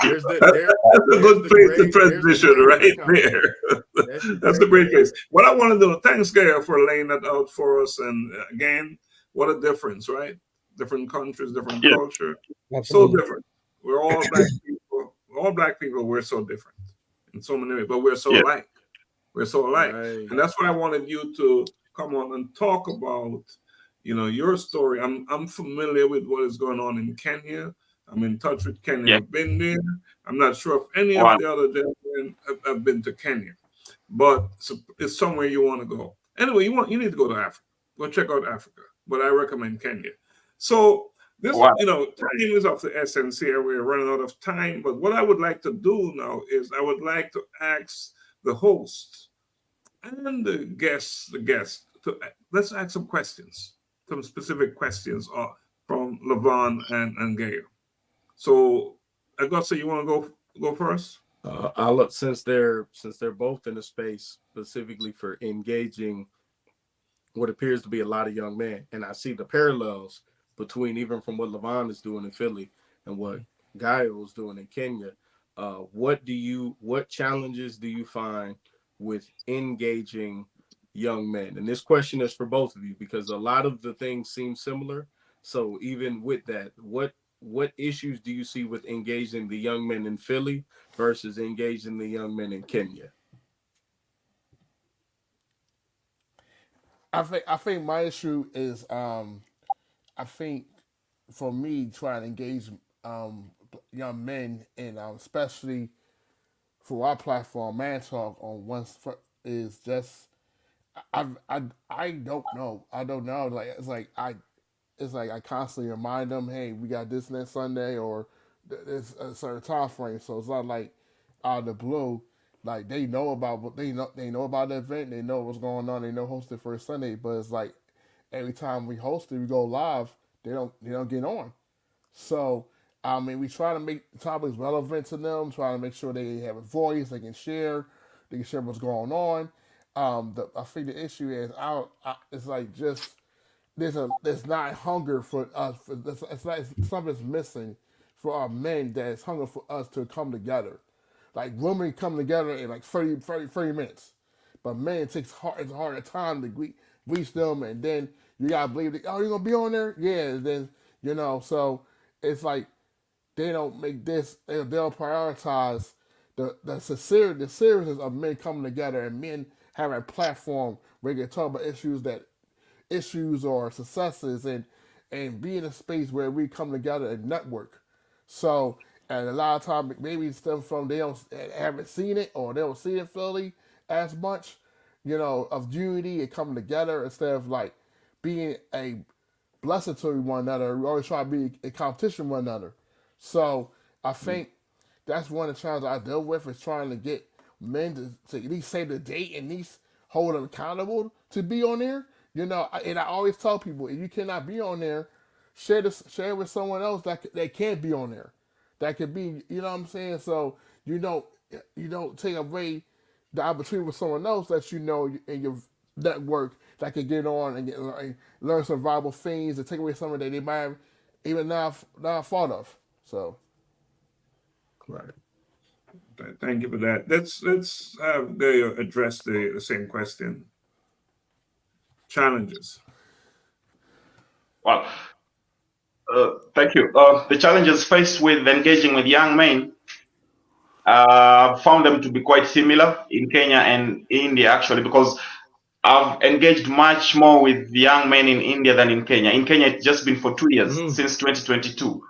Speaker 2: good place to transition right there. That's a great place. What I want to do, thanks, Gayo, for laying that out for us. And again, what a difference, right? Different countries, different culture.
Speaker 5: Absolutely.
Speaker 2: So different. We're all black people. All black people, we're so different in so many ways, but we're so alike. We're so alike.
Speaker 3: Right.
Speaker 2: And that's what I wanted you to come on and talk about, your story. I'm familiar with what is going on in Kenya. I'm in touch with Kenya.
Speaker 7: Yeah.
Speaker 2: I've been there. I'm not sure if any of the other gentlemen have been to Kenya, but it's somewhere you want to go. Anyway, you need to go to Africa. Go check out Africa. But I recommend Kenya. So this, time is of the essence here. We're running out of time. But what I would like to do now is I would like to ask the host and the guests, let's ask some questions, some specific questions from Lavon and Gayo. So, Augusta, you want to go first?
Speaker 3: I'll look, since they're both in the space specifically for engaging what appears to be a lot of young men, and I see the parallels between even from what Lavon is doing in Philly and what Gayo is doing in Kenya. What challenges do you find with engaging young men? And this question is for both of you because a lot of the things seem similar. So even with that, what issues do you see with engaging the young men in Philly versus engaging the young men in Kenya?
Speaker 6: I think my issue is I think for me trying to engage young men and especially for our platform, Man Talk on is just I don't know. I don't know. It's like I constantly remind them, hey, we got this next Sunday or it's a certain time frame. So it's not like out of the blue. Like they know about what they know about the event. They know what's going on. They know hosted first Sunday. But it's like every time we host it, we go live. They don't get on. So I mean, we try to make topics relevant to them. Try to make sure they have a voice. They can share. They can share what's going on. I think the issue is it's like just there's not hunger for us. It's like something's missing for our men. That is hunger for us to come together. Like women come together in like 30 minutes, but men it's a harder time to reach them, and then you gotta believe that you're gonna be on there, yeah. And then so it's like they don't make this. They'll prioritize the seriousness of men coming together and men having a platform where they can talk about issues or successes and be in a space where we come together and network. So, and a lot of times maybe it stems from they haven't seen it or they don't see it Philly as much, of unity and coming together instead of like being a blessing to one another. We always try to be in competition with one another. So I think that's one of the challenges I deal with is trying to get men to at least say the date and at least hold them accountable to be on there. And I always tell people if you cannot be on there, share it with someone else that can't be on there. That could be, you know what I'm saying? So you don't take away the opportunity with someone else that in your network that could get on and learn some valuable things and take away something that they might have even not thought of. So,
Speaker 3: Right.
Speaker 2: Thank you for that. Let's have they address the same question. Challenges.
Speaker 7: Well, thank you. The challenges faced with engaging with young men found them to be quite similar in Kenya and India, actually, because I've engaged much more with young men in India than in Kenya. In Kenya, it's just been for 2 years, since 2022.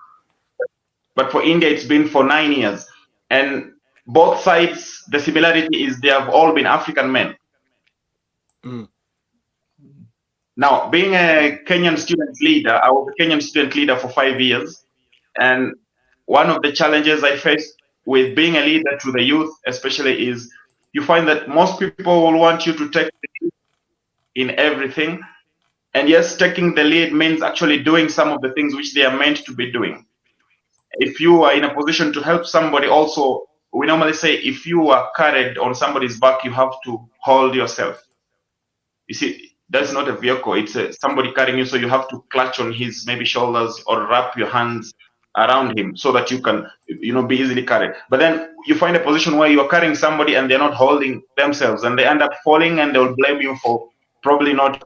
Speaker 7: But for India, it's been for 9 years. And both sides, the similarity is they have all been African men. Now, being a Kenyan student leader, I was a Kenyan student leader for 5 years. And one of the challenges I faced with being a leader to the youth, especially, is you find that most people will want you to take the lead in everything. And yes, taking the lead means actually doing some of the things which they are meant to be doing. If you are in a position to help somebody, also, we normally say if you are carried on somebody's back, you have to hold yourself. You see, that's not a vehicle, it's somebody carrying you, so you have to clutch on his maybe shoulders or wrap your hands around him so that you can be easily carried. But then you find a position where you're carrying somebody and they're not holding themselves, and they end up falling, and they'll blame you for probably not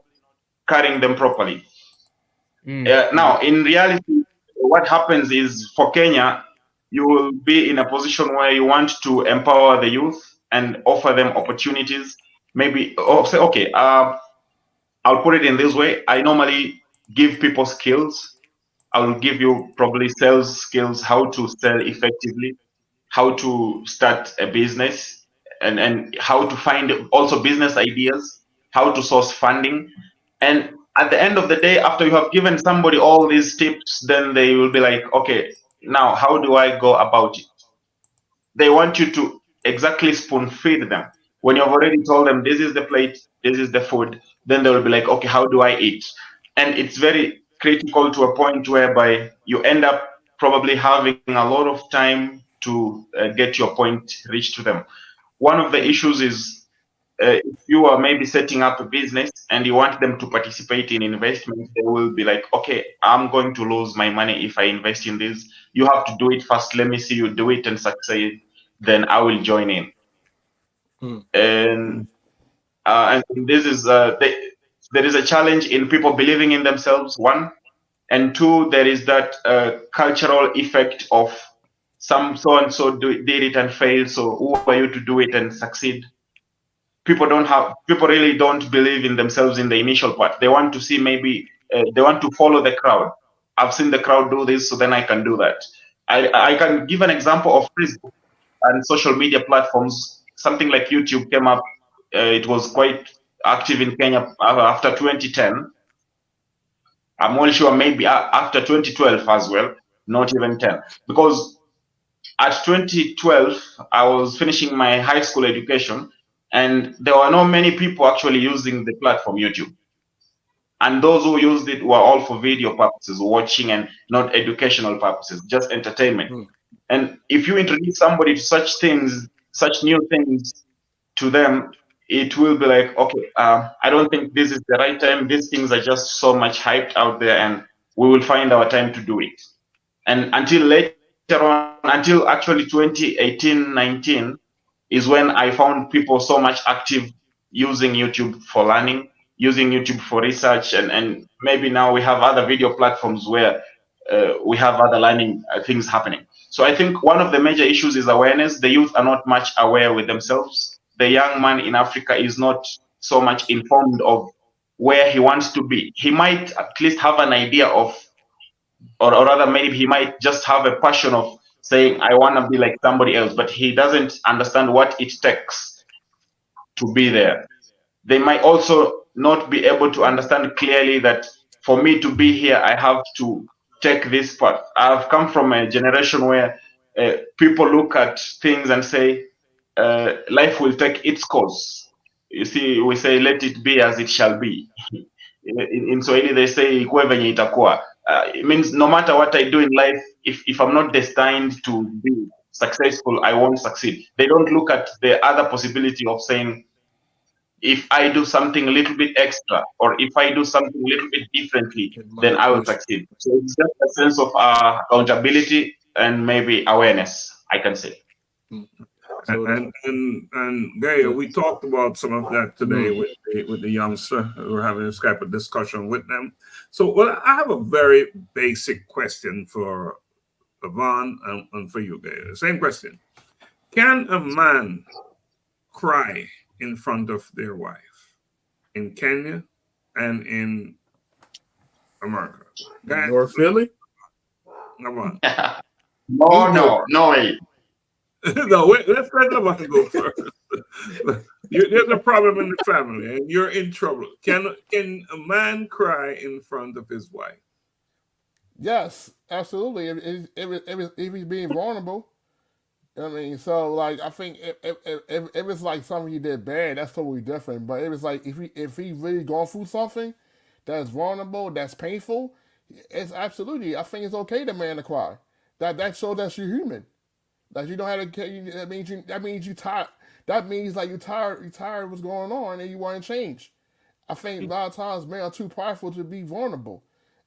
Speaker 7: carrying them properly. Now, in reality, what happens is for Kenya, you will be in a position where you want to empower the youth and offer them opportunities. Maybe say, okay, I'll put it in this way. I normally give people skills. I will give you probably sales skills, how to sell effectively, how to start a business, and how to find also business ideas, how to source funding. And at the end of the day, after you have given somebody all these tips, then they will be like, okay, now how do I go about it? They want you to exactly spoon feed them. When you've already told them this is the plate, this is the food, then they will be like, okay, how do I eat? And it's very critical to a point whereby you end up probably having a lot of time to get your point reached to them. One of the issues is if you are maybe setting up a business and you want them to participate in investment, they will be like, okay, I'm going to lose my money if I invest in this. You have to do it first. Let me see you do it and succeed. Then I will join in. And this is there is a challenge in people believing in themselves, one, and two, there is that cultural effect of some so and so did it and failed. So who are you to do it and succeed? People really don't believe in themselves in the initial part. They want to see maybe they want to follow the crowd. I've seen the crowd do this, so then I can do that. I can give an example of Facebook and social media platforms. Something like YouTube came up. It was quite active in Kenya after 2010. I'm not sure, maybe after 2012 as well, not even 10. Because at 2012, I was finishing my high school education, and there were not many people actually using the platform YouTube. And those who used it were all for video purposes, watching, and not educational purposes, just entertainment. And if you introduce somebody to such things, such new things to them, it will be like, okay, I don't think this is the right time. These things are just so much hyped out there, and we will find our time to do it. And until later on, until actually 2018, 19, is when I found people so much active using YouTube for learning, using YouTube for research, and maybe now we have other video platforms where we have other learning things happening. So I think one of the major issues is awareness. The youth are not much aware with themselves. The young man in Africa is not so much informed of where he wants to be. He might at least have an idea of, or rather maybe he might just have a passion of saying, I want to be like somebody else, but he doesn't understand what it takes to be there. They might also not be able to understand clearly that for me to be here, I have to take this path. I've come from a generation where people look at things and say, life will take its course. You see, we say, let it be as it shall be. In Swahili, they say, ikuwe venye itakuwa. It means no matter what I do in life, if I'm not destined to be successful, I won't succeed. They don't look at the other possibility of saying, if I do something a little bit extra, or if I do something a little bit differently, then I will succeed. So it's just a sense of accountability and maybe awareness, I can say.
Speaker 2: And Gayo, we talked about some of that today with the youngster. We're having a Skype discussion with them. So, well, I have a very basic question for Lavon and for you, Gayo. Same question. Can a man cry in front of their wife in Kenya and in America?
Speaker 3: North Philly?
Speaker 2: Come on.
Speaker 7: No way.
Speaker 2: No, wait, let's let Lavon go first. There's a problem in the family and you're in trouble. Can a man cry in front of his wife?
Speaker 6: Yes, absolutely. If he's being vulnerable, I mean, so like I think if it's like something he did bad, that's totally different. But it was like if he really going through something that's vulnerable, that's painful, it's absolutely. I think it's okay the man to cry. That shows that you're human. That you don't have to. That means you tired. That means like you're tired of what's going on and you want to change. I think a lot of times men are too prideful to be vulnerable,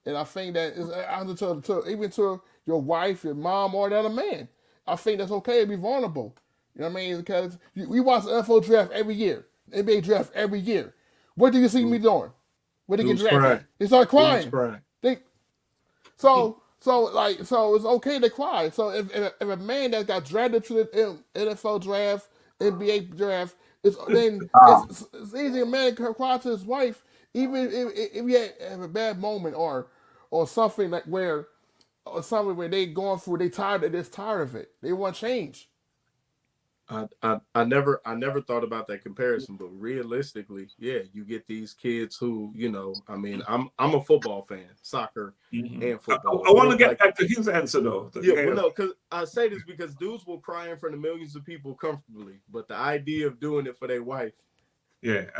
Speaker 6: and I think that is even to your wife, your mom, or the other man. I think that's okay to be vulnerable. You know what I mean? Because we watch the NFL draft every year, NBA draft every year. What do you see me doing? When they get drafted, they start crying. So it's okay to cry. So if a man that got drafted to the NFL draft, NBA draft, it's easy a man can cry to his wife, even if he have a bad moment or something like where they going through, they're tired of it. They want change.
Speaker 3: I never thought about that comparison, but realistically, yeah, you get these kids who, you know, I mean, I'm a football fan, soccer and football.
Speaker 2: I want to get back to his answer though.
Speaker 3: Yeah, but no, because I say this because dudes will cry in front of millions of people comfortably, but the idea of doing it for their wife.
Speaker 2: Yeah.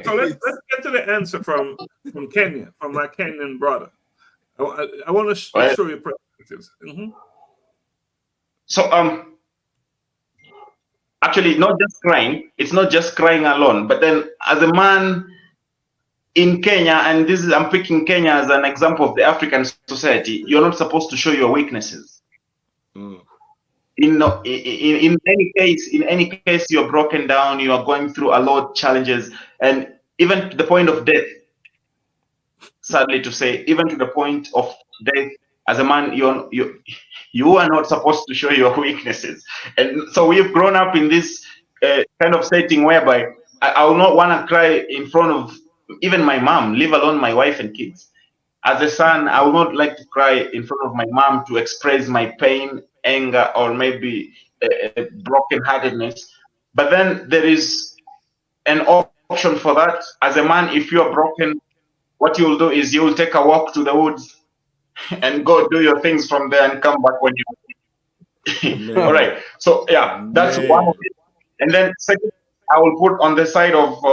Speaker 2: So let's get to the answer from Kenya, from my Kenyan brother. I want to show you perspectives.
Speaker 7: So actually, not just crying. It's not just crying alone. But then, as a man in Kenya, and I'm picking Kenya as an example of the African society. You're not supposed to show your weaknesses. In any case, you're broken down. You are going through a lot of challenges, and even to the point of death. Sadly to say, even to the point of death, as a man, you are not supposed to show your weaknesses. And so we've grown up in this kind of setting whereby I will not want to cry in front of even my mom, leave alone my wife and kids. As a son, I would not like to cry in front of my mom to express my pain, anger, or maybe brokenheartedness. But then there is an option for that. As a man, if you are broken, what you will do is you will take a walk to the woods and go do your things from there and come back when you. All right. So yeah, that's one of it. And then second, I will put on the side of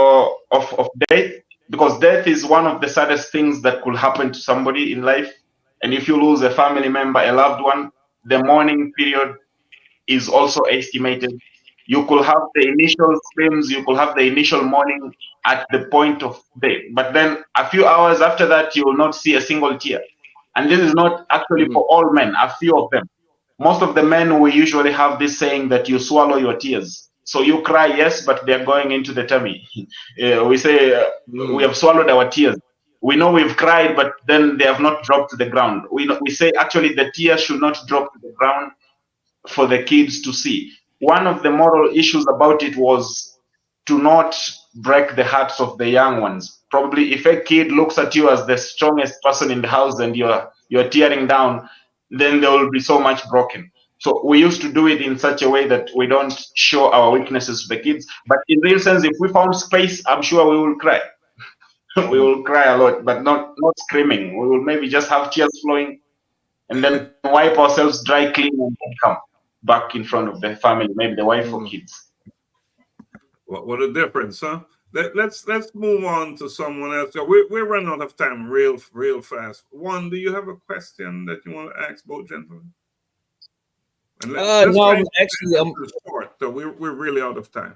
Speaker 7: death, because death is one of the saddest things that could happen to somebody in life. And if you lose a family member, a loved one, the mourning period is also estimated. You could have the initial screams, you could have the initial mourning at the point of death. But then a few hours after that, you will not see a single tear. And this is not actually for all men, a few of them. Most of the men, we usually have this saying that you swallow your tears. So you cry, yes, but they're going into the tummy. We say we have swallowed our tears. We know we've cried, but then they have not dropped to the ground. We say actually the tears should not drop to the ground for the kids to see. One of the moral issues about it was to not break the hearts of the young ones. Probably if a kid looks at you as the strongest person in the house and you're tearing down, then there will be so much broken. So we used to do it in such a way that we don't show our weaknesses to the kids. But in real sense, if we found space, I'm sure we will cry. We will cry a lot, but not screaming. We will maybe just have tears flowing, and then wipe ourselves dry, clean, and then come back in front of the family, maybe the wife or kids.
Speaker 2: What a difference, huh? Let's move on to someone else. So we're running out of time real fast. Juan, do you have a question that you want to ask both gentlemen? And let's
Speaker 5: no,
Speaker 2: try
Speaker 5: actually,
Speaker 2: short. So we're really out of time.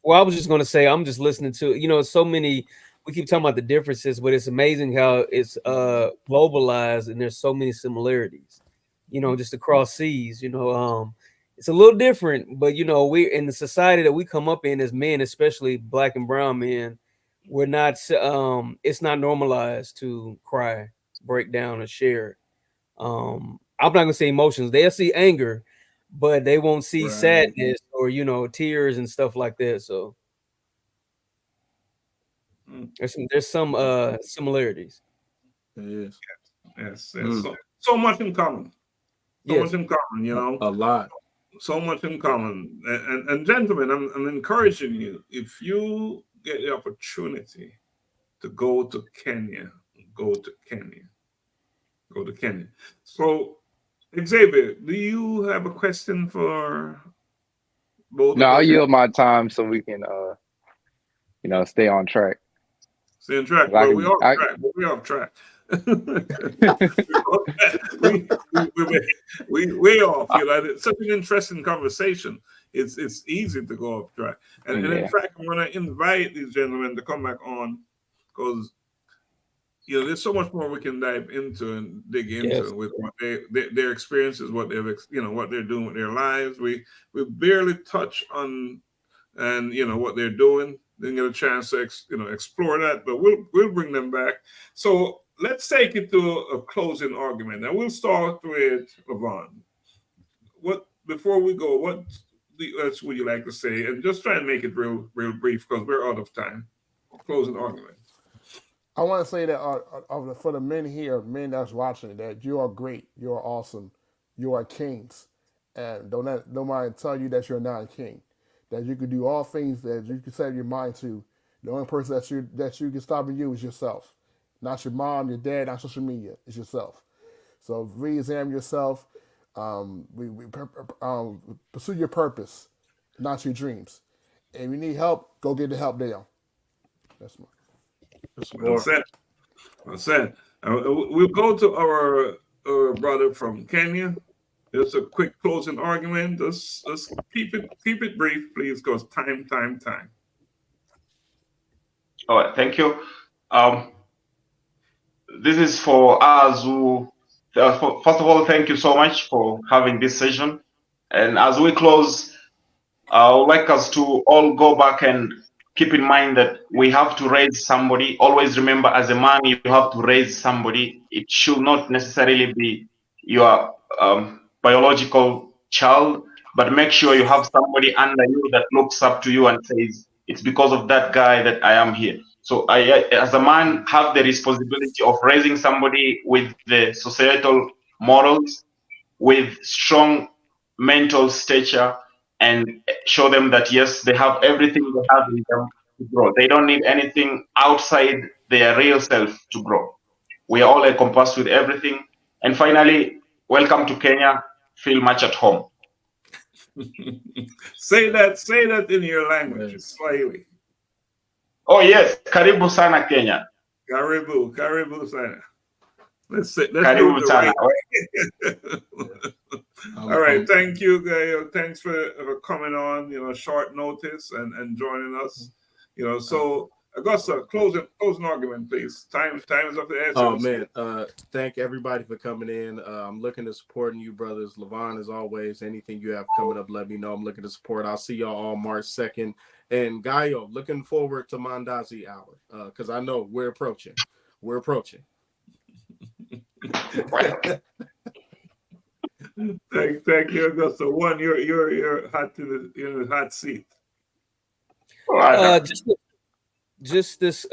Speaker 5: Well, I was just going to say, I'm just listening to, so many, we keep talking about the differences, but it's amazing how it's globalized and there's so many similarities, just across seas, it's a little different, but, we in the society that we come up in as men, especially Black and brown men, we're not, it's not normalized to cry, break down, or share. I'm not going to say emotions. They'll see anger, but they won't see sadness or tears and stuff like that. So there's some similarities.
Speaker 2: Yes. So much in common. Much in common,
Speaker 3: a lot.
Speaker 2: So much in common. And gentlemen, I'm encouraging you, if you get the opportunity to go to Kenya, go to Kenya. So Xavier, do you have a question for both?
Speaker 4: No, I'll yield my time so we can, stay on track.
Speaker 2: Stay on track. Well, we're off track. we way off. It's such an interesting conversation. It's easy to go off track. And in fact, I'm going to invite these gentlemen to come back on because there's so much more we can dive into and dig into with what their experiences, what they've what they're doing with their lives. We barely touch on and what they're doing. Didn't get a chance to explore that, but we'll bring them back. So let's take it to a closing argument, and we'll start with Lavon. Before we go, what else would you like to say? And just try and make it real brief because we're out of time. Closing argument.
Speaker 6: I want to say that for the men here, men that's watching, that you are great, you are awesome, you are kings, and don't let nobody tell you that you're not a king. That you can do all things that you can set your mind to. The only person that you can stop you is yourself. Not your mom, your dad, not social media. It's yourself. So re-examine yourself. Pursue your purpose, not your dreams. And if you need help, go get the help there. That's my.
Speaker 2: Well said. We'll go to our brother from Kenya. Just a quick closing argument. Let's keep it brief, please, because time.
Speaker 7: All right, thank you. This is for us who, first of all, thank you so much for having this session. And as we close, I would like us to all go back and keep in mind that we have to raise somebody. Always remember, as a man, you have to raise somebody. It should not necessarily be your biological child, but make sure you have somebody under you that looks up to you and says, it's because of that guy that I am here. So I, as a man, have the responsibility of raising somebody with the societal morals, with strong mental stature, and show them that, yes, they have everything they have in them to grow. They don't need anything outside their real self to grow. We are all encompassed with everything. And finally, welcome to Kenya. Feel much at home.
Speaker 2: Say that in your language, Swahili.
Speaker 7: Oh yes, karibu sana Kenya.
Speaker 2: Karibu sana. Let's do
Speaker 7: Karibu
Speaker 2: it
Speaker 7: sana.
Speaker 2: right. All right, thank you, Gayo. Thanks for coming on. Short notice and joining us. So Augusta, closing argument, please. Time is of the essence.
Speaker 3: Oh man, thank everybody for coming in. I'm looking to supporting you, brothers. Lavon, as always, anything you have coming up, let me know. I'm looking to support. I'll see y'all all March 2nd. And Gayo, looking forward to Mandazi Hour because I know we're approaching.
Speaker 2: Thank you, Augusta. Juan, you're hot in the hot seat.
Speaker 5: Just this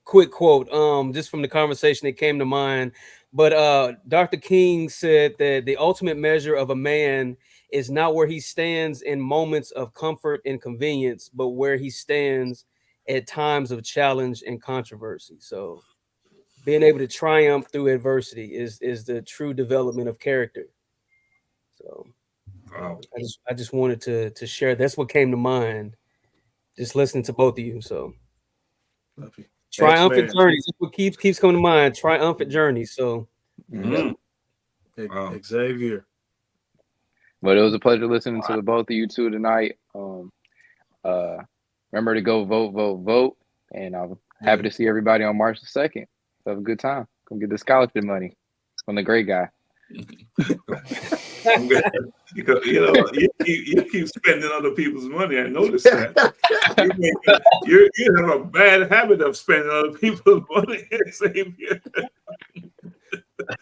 Speaker 5: quick quote, just from the conversation that came to mind. But Dr. King said that the ultimate measure of a man is not where he stands in moments of comfort and convenience, but where he stands at times of challenge and controversy. So being able to triumph through adversity is the true development of character. So
Speaker 2: Wow.
Speaker 5: I just wanted to share. That's what came to mind just listening to both of you. So
Speaker 3: Love you.
Speaker 5: triumphant
Speaker 3: X-Man.
Speaker 5: journeys. That's what keeps coming to mind. Triumphant journeys. So
Speaker 2: Mm.
Speaker 3: Wow. Xavier.
Speaker 4: But it was a pleasure listening to the both of you two tonight. Remember to go vote. And I'm happy to see everybody on March the 2nd. Have a good time. Come get the scholarship money from the great guy.
Speaker 2: Because you keep spending other people's money. I noticed that. You have a bad habit of spending other people's money, Xavier.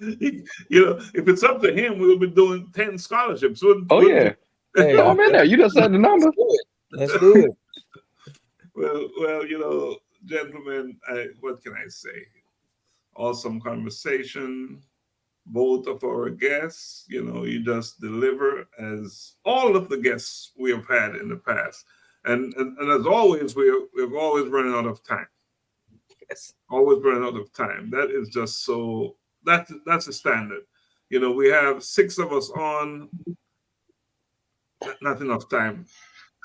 Speaker 2: If it's up to him, we'll be doing 10 scholarships.
Speaker 4: Yeah.
Speaker 5: hey,
Speaker 4: I'm in there. You just said the number.
Speaker 5: let's do it.
Speaker 2: Well, gentlemen, what can I say? Awesome conversation. Both of our guests, you just deliver as all of the guests we have had in the past. And as always, we've always running out of time.
Speaker 5: Yes.
Speaker 2: Always running out of time. That is just so, that's a standard. We have 6 of us on, not enough time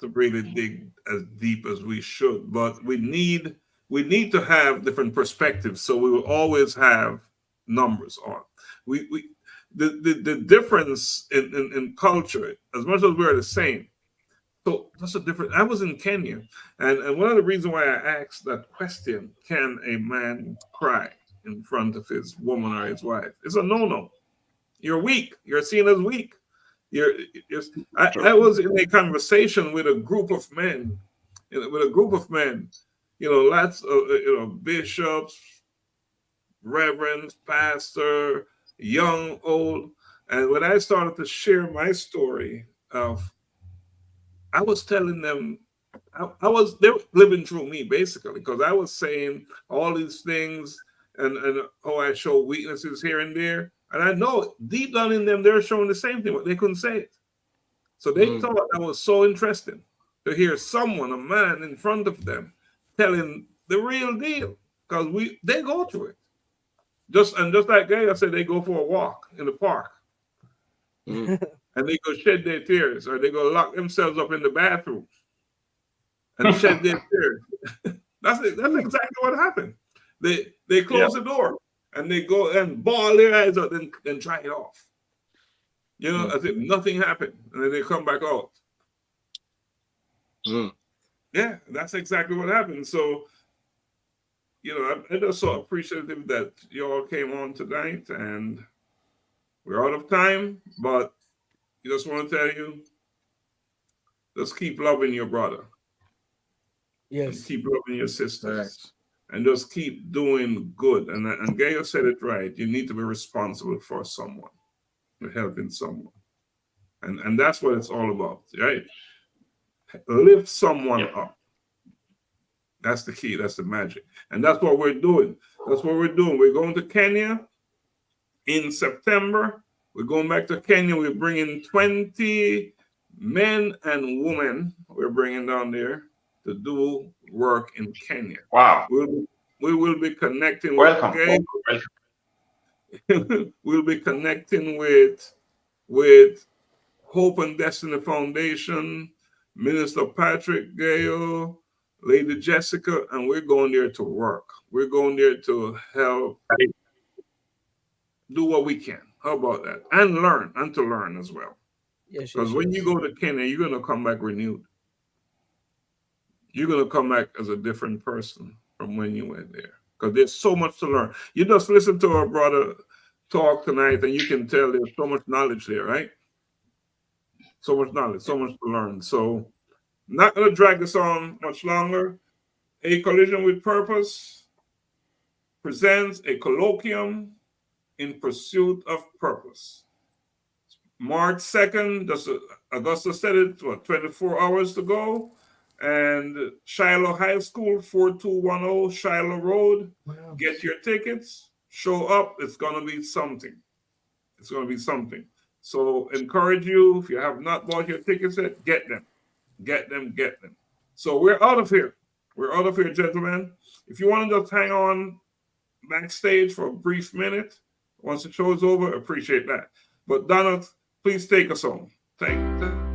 Speaker 2: to really dig as deep as we should, but we need to have different perspectives. So we will always have numbers on. The difference in culture, as much as we're the same, so that's a different. I was in Kenya, and one of the reasons why I asked that question, can a man cry in front of his woman or his wife? It's a no. You're weak. You're seen as weak. I was in a conversation with a group of men, lots of bishops, reverends, pastor, young, old. And when I started to share my story I was telling them, they were living through me basically, because I was saying all these things and I show weaknesses here and there. And I know deep down in them, they're showing the same thing, but they couldn't say it. So they thought that was so interesting to hear a man in front of them, telling the real deal, because they go through it. Just like Gayo said, they go for a walk in the park. And they go shed their tears, or they go lock themselves up in the bathroom and shed their tears. That's exactly what happened. They close the door and they go and bawl their eyes out, then dry it off. As if nothing happened, and then they come back out. Yeah, that's exactly what happened. So, I'm just so appreciative that you all came on tonight, and we're out of time, but I just want to tell you, just keep loving your brother.
Speaker 5: Yes.
Speaker 2: And keep loving your sisters. And just keep doing good. And Gayo said it right. You need to be responsible for someone, for helping someone. And that's what it's all about, right? Lift someone up. That's the key. That's the magic. And that's what we're doing. We're going to Kenya in September. We're going back to Kenya. We're bringing 20 men and women. We're bringing down there to do work in Kenya.
Speaker 7: Wow.
Speaker 2: We will be connecting
Speaker 7: Welcome.
Speaker 2: We'll be connecting with Hope and Destiny Foundation, Minister Patrick Gayo, Lady Jessica, and we're going there to work. We're going there to help do what we can. How about that? And to learn as well. Because when you go to Kenya, you're going to come back renewed. You're going to come back as a different person from when you went there. Because there's so much to learn. You just listen to our brother talk tonight, and you can tell there's so much knowledge there, right? So much knowledge, so much to learn. So, not going to drag this on much longer. A Collision with Purpose presents a colloquium in pursuit of purpose. March 2nd, Augusta said it, 24 hours to go. And Shiloh High School, 4210 Shiloh Road. Wow. Get your tickets. Show up. It's going to be something. So encourage you, if you have not bought your tickets yet, get them. So we're out of here. We're out of here, gentlemen. If you want to just hang on backstage for a brief minute, once the show is over, appreciate that. But Donald, please take us home. Thank you.